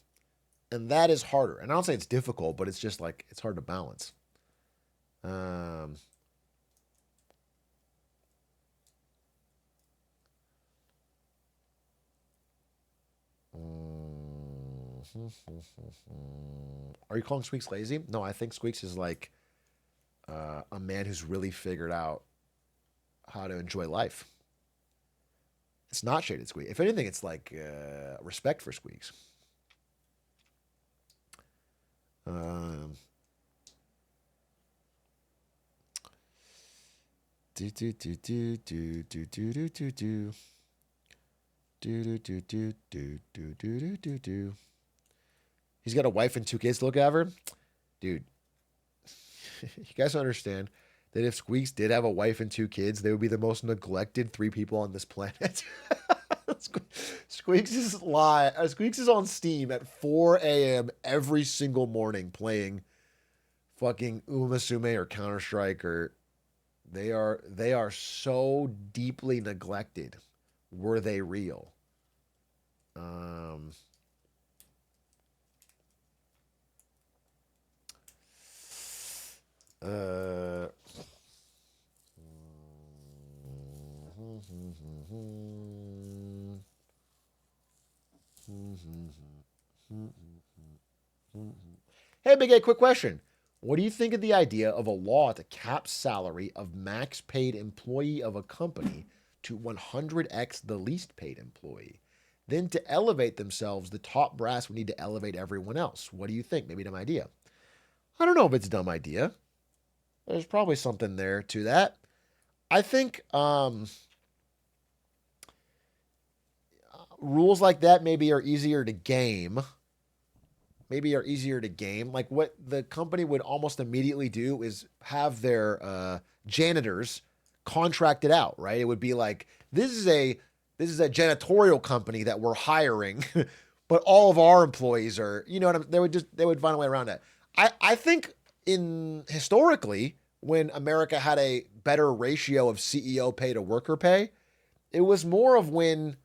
that is harder. And I don't say it's difficult, but it's just like it's hard to balance. Are you calling Squeaks lazy? No, I think Squeaks is like a man who's really figured out how to enjoy life. It's not shaded squeak. If anything, it's like respect for squeaks. Do do do do do do do do do do. Do do do do do do do do do. He's got a wife and 2 kids to look after. Dude, you guys understand that if Squeaks did have a wife and 2 kids, they would be the most neglected 3 people on this planet. Squeaks is live. Squeaks is on Steam at 4 a.m. every single morning playing fucking Uma Sume or Counter-Strike, or they are so deeply neglected. Were they real? Hey, Big A, quick question. What do you think of the idea of a law to cap salary of max paid employee of a company to 100x the least paid employee? Then to elevate themselves, the top brass would need to elevate everyone else. What do you think? Maybe a dumb idea. I don't know if it's a dumb idea. There's probably something there to that. I think rules like that maybe are easier to game. Like what the company would almost immediately do is have their janitors contracted out, right? It would be like, this is a janitorial company that we're hiring, but all of our employees are, you know what they would find a way around that. I think historically, when America had a better ratio of CEO pay to worker pay, it was more of when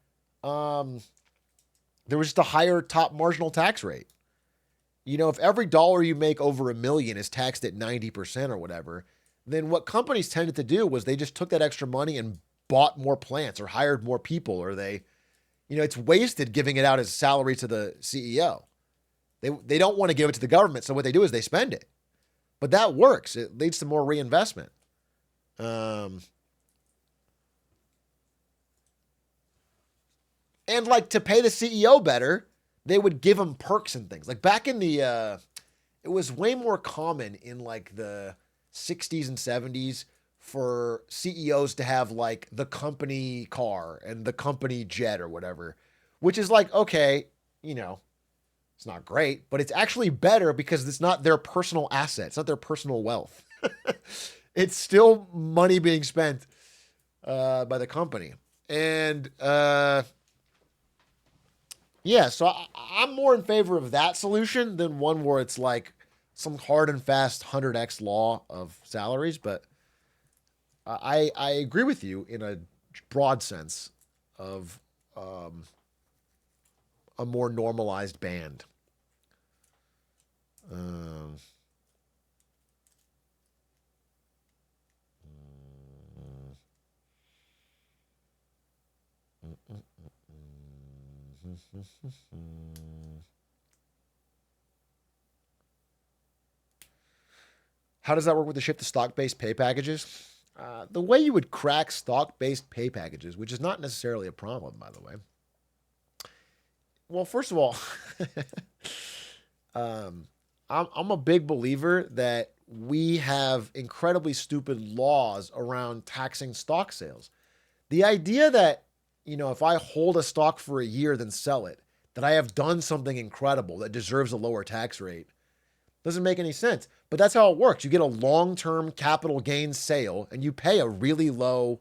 there was just a higher top marginal tax rate. You know, if every dollar you make over $1 million is taxed at 90% or whatever, then what companies tended to do was they just took that extra money and bought more plants or hired more people, or they, you know, it's wasted giving it out as salary to the CEO. They don't want to give it to the government, so what they do is they spend it. But that works. It leads to more reinvestment. And like to pay the CEO better, they would give him perks and things. Like back in the, it was way more common in like the 60s and 70s for CEOs to have like the company car and the company jet or whatever, which is like, okay, you know, it's not great, but it's actually better because it's not their personal asset. It's not their personal wealth. It's still money being spent by the company. And yeah, so I'm more in favor of that solution than one where it's like some hard and fast 100x law of salaries. But I agree with you in a broad sense of a more normalized band. How does that work with the shift to stock-based pay packages? The way you would crack stock-based pay packages, which is not necessarily a problem, by the way. Well, first of all, I'm a big believer that we have incredibly stupid laws around taxing stock sales. The idea that, you know, if I hold a stock for a year then sell it, that I have done something incredible that deserves a lower tax rate doesn't make any sense. But that's how it works. You get a long-term capital gains sale and you pay a really low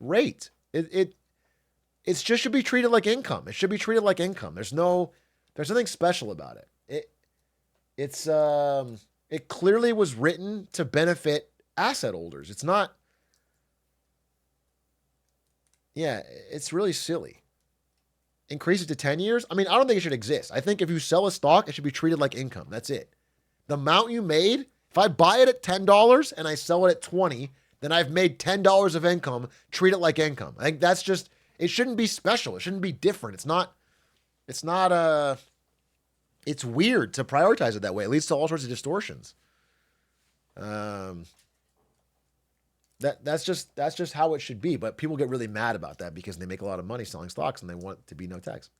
rate. It just should be treated like income. It should be treated like income. There's nothing special about it. It clearly was written to benefit asset holders. It's not. Yeah, it's really silly. Increase it to 10 years? I mean, I don't think it should exist. I think if you sell a stock, it should be treated like income. That's it. The amount you made, if I buy it at $10 and I sell it at 20, then I've made $10 of income. Treat it like income. I think that's just, it shouldn't be special. It shouldn't be different. It's weird to prioritize it that way. It leads to all sorts of distortions. The That's just how it should be. But people get really mad about that because they make a lot of money selling stocks and they want it to be no tax.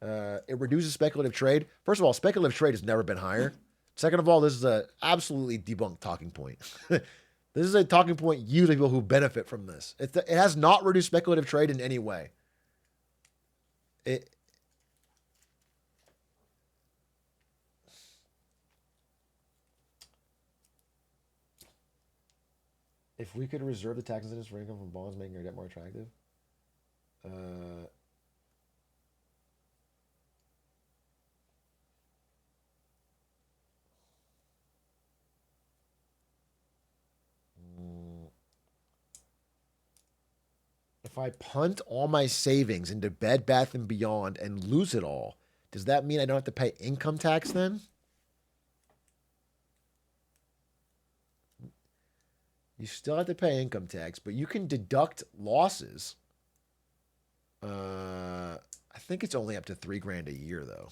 It reduces speculative trade. First of all, speculative trade has never been higher. Second of all, this is a absolutely debunked talking point. This is a talking point used by people who benefit from this. It has not reduced speculative trade in any way. If we could reserve the tax incentives for income from bonds, making our debt more attractive. If I punt all my savings into Bed Bath & Beyond and lose it all, does that mean I don't have to pay income tax then? You still have to pay income tax, but you can deduct losses. I think it's only up to $3,000 a year though.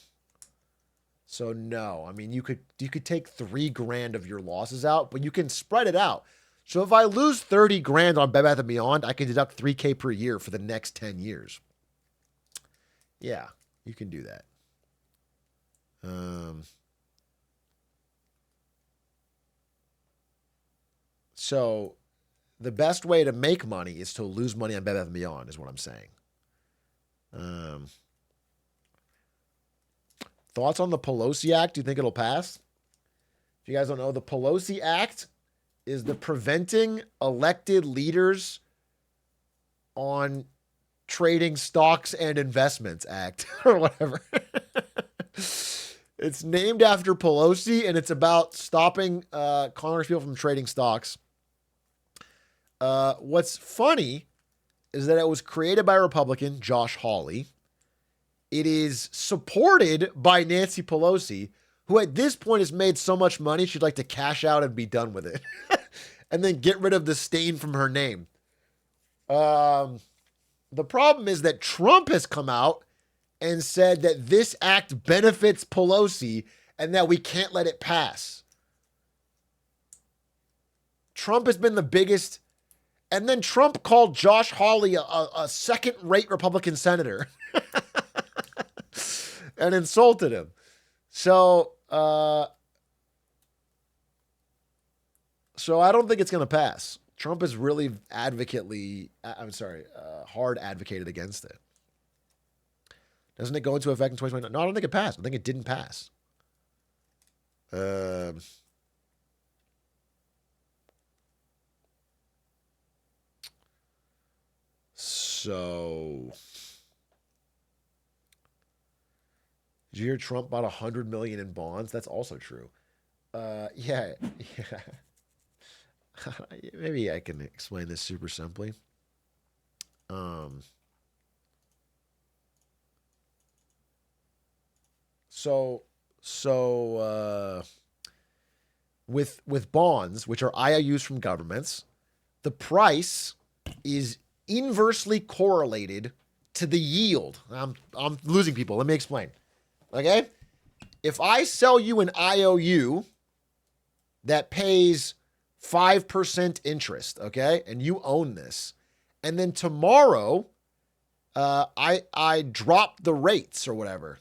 So no, I mean you could take $3,000 of your losses out, but you can spread it out. So if I lose $30,000 on Bed Bath & Beyond, I can deduct $3,000 per year for the next 10 years. Yeah, you can do that. So the best way to make money is to lose money on Bed Bath & Beyond is what I'm saying. Thoughts on the Pelosi Act? Do you think it'll pass? If you guys don't know, the Pelosi Act is the Preventing Elected Leaders on Trading Stocks and Investments Act or whatever. It's named after Pelosi and it's about stopping Congress people from trading stocks. What's funny is that it was created by a Republican, Josh Hawley. It is supported by Nancy Pelosi, who at this point has made so much money, she'd like to cash out and be done with it. And then get rid of the stain from her name. The problem is that Trump has come out and said that this act benefits Pelosi and that we can't let it pass. Trump has been the biggest. And then Trump called Josh Hawley a second-rate Republican senator and insulted him. So I don't think it's going to pass. Trump has really hard advocated against it. Doesn't it go into effect in 2029? No, I don't think it passed. I think it didn't pass. So, did you hear Trump bought $100 million in bonds? That's also true. Yeah. Maybe I can explain this super simply. With bonds, which are IOUs from governments, the price is inversely correlated to the yield. I'm losing people. Let me explain. Okay? If I sell you an IOU that pays 5% interest, okay, and you own this, and then tomorrow I drop the rates or whatever.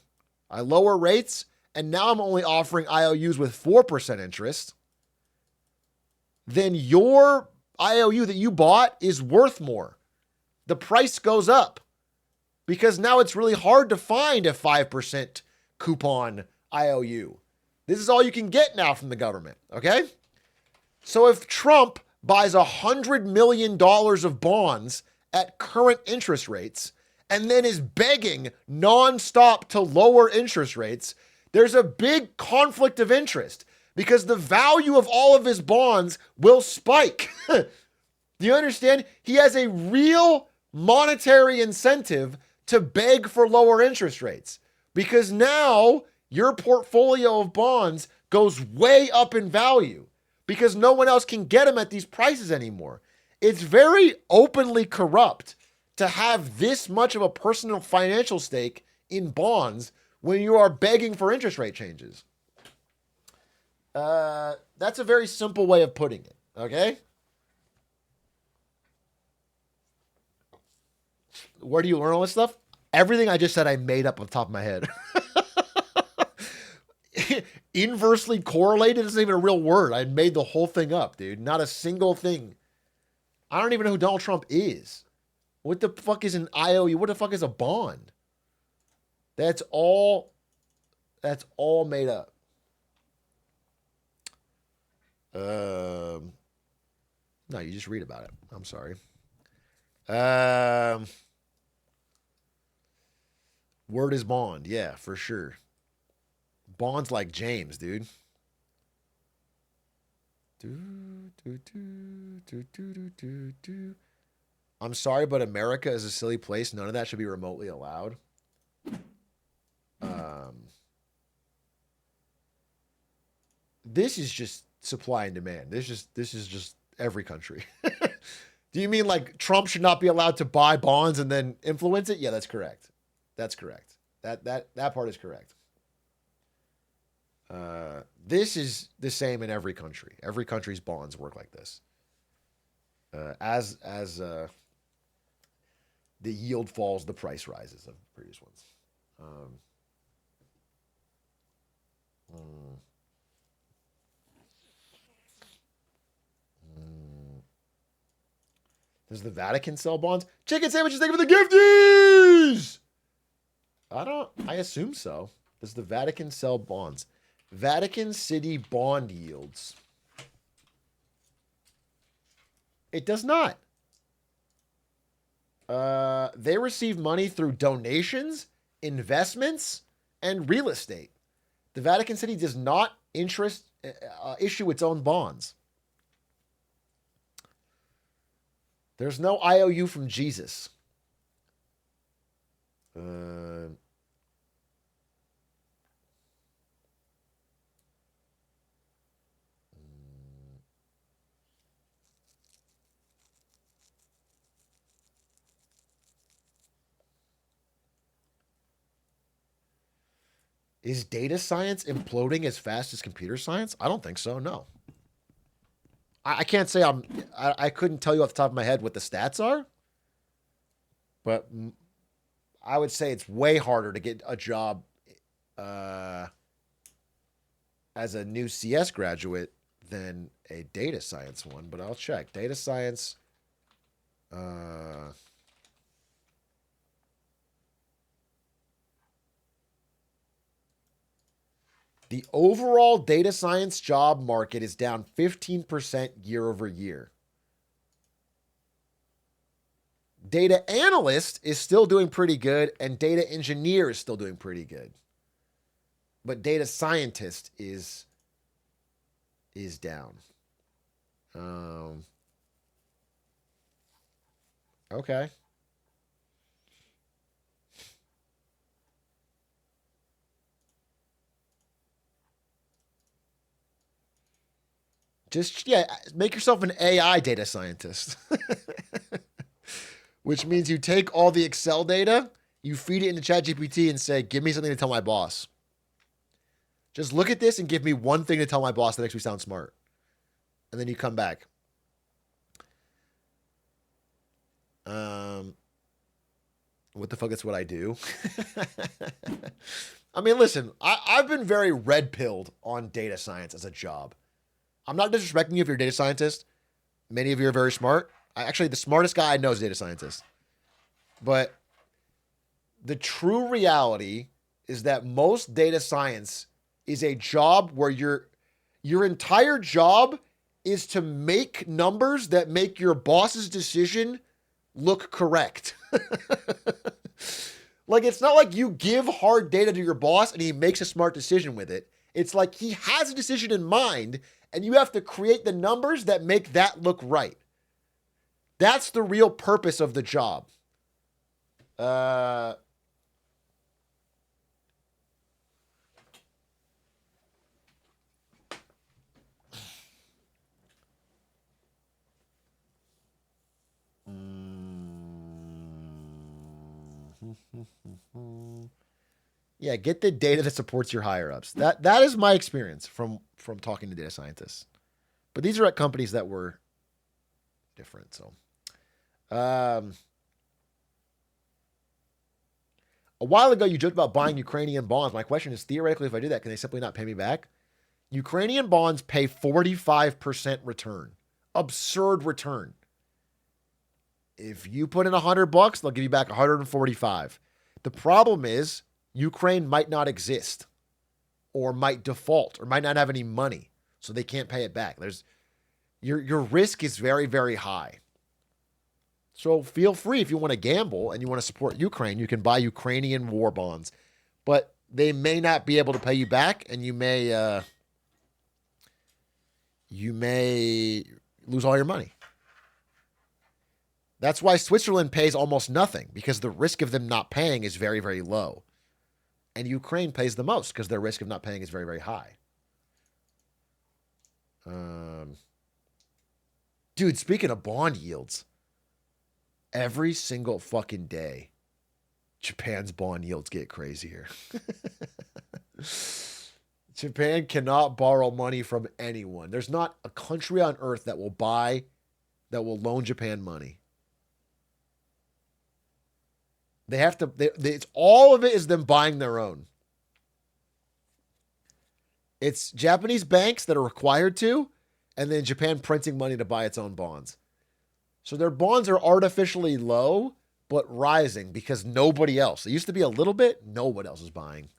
I lower rates, and now I'm only offering IOUs with 4% interest, then your IOU that you bought is worth more. The price goes up because now it's really hard to find a 5% coupon IOU. This is all you can get now from the government, okay? So if Trump buys $100 million of bonds at current interest rates and then is begging nonstop to lower interest rates, there's a big conflict of interest because the value of all of his bonds will spike. Do you understand? He has a real monetary incentive to beg for lower interest rates because now your portfolio of bonds goes way up in value because no one else can get them at these prices anymore. It's very openly corrupt to have this much of a personal financial stake in bonds when you are begging for interest rate changes. That's a very simple way of putting it, okay? Where do you learn all this stuff? Everything I just said I made up on the top of my head. Inversely correlated isn't even a real word. I made the whole thing up, dude. Not a single thing. I don't even know who Donald Trump is. What the fuck is an IOU? What the fuck is a bond? That's all made up. No, you just read about it. I'm sorry. Word is bond. Yeah, for sure. Bond's like James, dude. I'm sorry, but America is a silly place. None of that should be remotely allowed. This is just supply and demand. This is just every country. Do you mean like Trump should not be allowed to buy bonds and then influence it? Yeah, that's correct. That's correct. That part is correct. This is the same in every country. Every country's bonds work like this. As the yield falls, the price rises of previous ones. Does the Vatican sell bonds? Chicken sandwiches, thank you for the gifties! I assume so. Does the Vatican sell bonds? Vatican City bond yields. It does not. They receive money through donations, investments, and real estate. The Vatican City does not issue its own bonds. There's no IOU from Jesus. Is data science imploding as fast as computer science? I don't think so, no. I can't say I couldn't tell you off the top of my head what the stats are, but I would say it's way harder to get a job as a new CS graduate than a data science one, but I'll check. Data science. The overall data science job market is down 15% year over year. Data analyst is still doing pretty good, and data engineer is still doing pretty good. But data scientist is down. Okay. Just, yeah, make yourself an AI data scientist. Which means you take all the Excel data, you feed it into ChatGPT and say, give me something to tell my boss. Just look at this and give me one thing to tell my boss that makes me sound smart. And then you come back. What the fuck, that's what I do. I mean, listen, I've been very red-pilled on data science as a job. I'm not disrespecting you if you're a data scientist. Many of you are very smart. Actually, the smartest guy I know is a data scientist. But the true reality is that most data science is a job where your entire job is to make numbers that make your boss's decision look correct. Like, it's not like you give hard data to your boss and he makes a smart decision with it. It's like he has a decision in mind and you have to create the numbers that make that look right. That's the real purpose of the job. Yeah, get the data that supports your higher ups. That is my experience from talking to data scientists. But these are at companies that were different. So, A while ago, you joked about buying Ukrainian bonds. My question is, theoretically, if I do that, can they simply not pay me back? Ukrainian bonds pay 45% return. Absurd return. If you put in $100, they'll give you back 145. The problem is Ukraine might not exist or might default or might not have any money, so they can't pay it back. Your risk is very, very high. So feel free, if you want to gamble and you want to support Ukraine, you can buy Ukrainian war bonds, but they may not be able to pay you back, and you may lose all your money. That's why Switzerland pays almost nothing, because the risk of them not paying is very, very low. And Ukraine pays the most because their risk of not paying is very, very high. Dude, speaking of bond yields, every single fucking day, Japan's bond yields get crazier. Japan cannot borrow money from anyone. There's not a country on earth that will loan Japan money. They have to, it's all of it is them buying their own. It's Japanese banks that are required to, and then Japan printing money to buy its own bonds. So their bonds are artificially low, but rising because nobody else. It used to be a little bit, no one else is buying.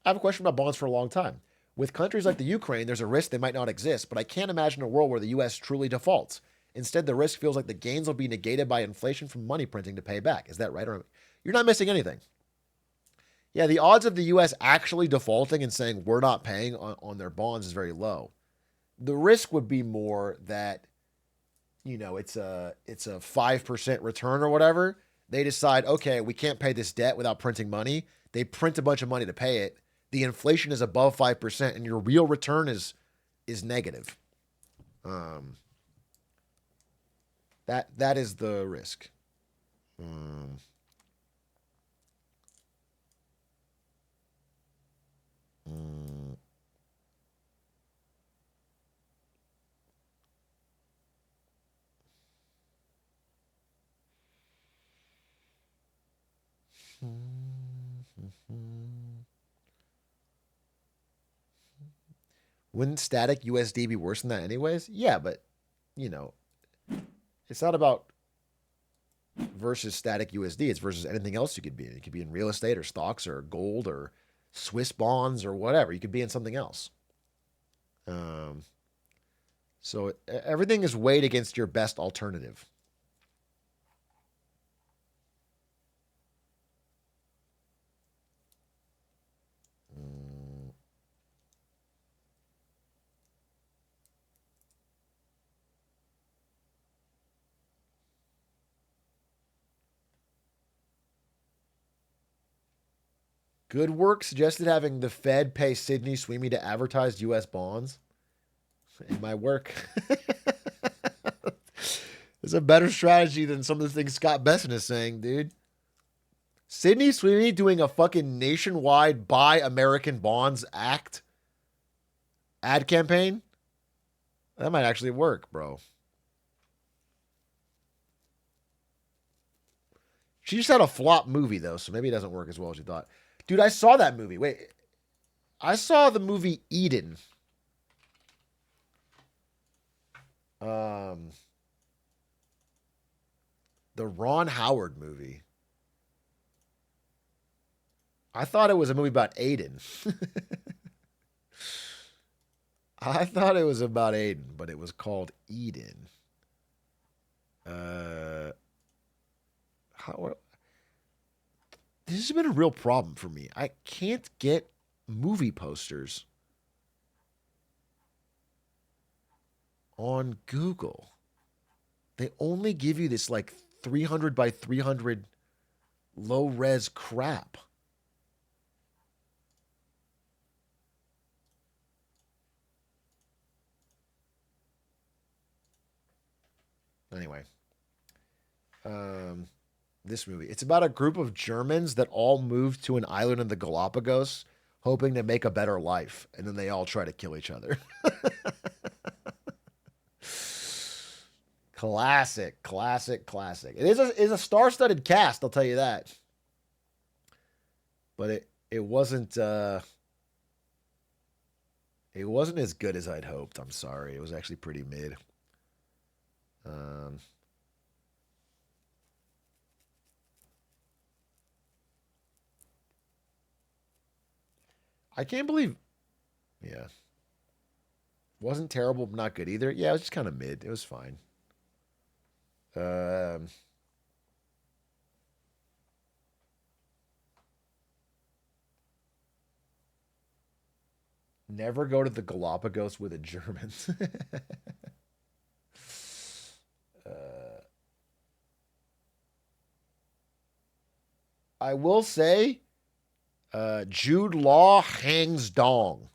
I have a question about bonds for a long time. With countries like the Ukraine, there's a risk they might not exist, but I can't imagine a world where the U.S. truly defaults. Instead, the risk feels like the gains will be negated by inflation from money printing to pay back. Is that right? Or you're not missing anything. Yeah, the odds of the U.S. actually defaulting and saying we're not paying on their bonds is very low. The risk would be more that, it's a 5% return or whatever. They decide, okay, we can't pay this debt without printing money. They print a bunch of money to pay it. The inflation is above 5%, and your real return is negative. That is the risk. Wouldn't static USD be worse than that anyways? Yeah, but, it's not about versus static USD. It's versus anything else you could be in. You could be in real estate or stocks or gold or Swiss bonds or whatever. You could be in something else. So everything is weighed against your best alternative. Good work suggested having the Fed pay Sydney Sweeney to advertise U.S. bonds. It might work. It's a better strategy than some of the things Scott Besson is saying, dude. Sydney Sweeney doing a fucking nationwide buy American bonds ad campaign. That might actually work, bro. She just had a flop movie, though, so maybe it doesn't work as well as you thought. Dude, I saw that movie. Wait. I saw the movie Eden. The Ron Howard movie. I thought it was a movie about Aiden. I thought it was about Aiden, but it was called Eden. This has been a real problem for me. I can't get movie posters on Google. They only give you this like 300 by 300 low res crap. Anyway, this movie. It's about a group of Germans that all moved to an island in the Galapagos, hoping to make a better life, and then they all try to kill each other. Classic, classic, classic. It is a star-studded cast, I'll tell you that. But it wasn't as good as I'd hoped. I'm sorry. It was actually pretty mid. I can't believe. Yeah. Wasn't terrible, but not good either. Yeah, it was just kind of mid. It was fine. Um, Never go to the Galapagos with a German. uh, I will say, Jude Law hangs dong.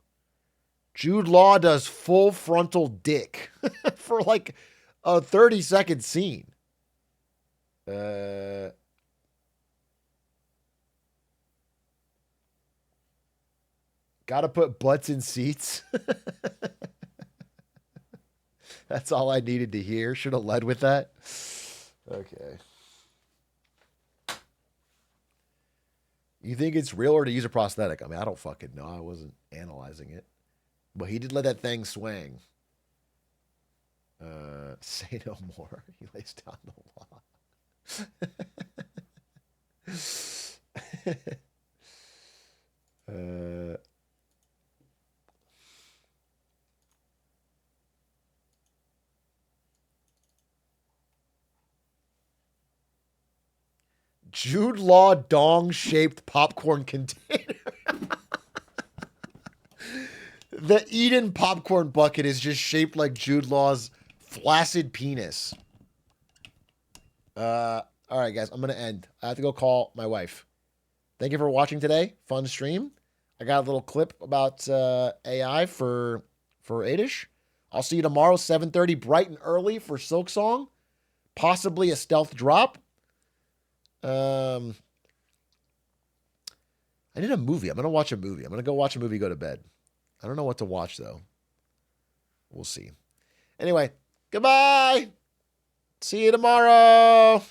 Jude Law does full frontal dick for like a 30-second scene. Uh, Gotta put butts in seats. That's all I needed to hear. Should have led with that. Okay. You think it's real or to use a prosthetic? I mean, I don't fucking know. I wasn't analyzing it. But he did let that thing swing. Say no more. He lays down the law. Jude Law dong-shaped popcorn container. The Eden popcorn bucket is just shaped like Jude Law's flaccid penis. All right, guys, I'm going to end. I have to go call my wife. Thank you for watching today. Fun stream. I got a little clip about AI for 8ish. I'll see you tomorrow, 7:30, bright and early for Silk Song. Possibly a stealth drop. I need a movie. I'm going to watch a movie. I'm going to go watch a movie, go to bed. I don't know what to watch, though. We'll see. Anyway, goodbye. See you tomorrow.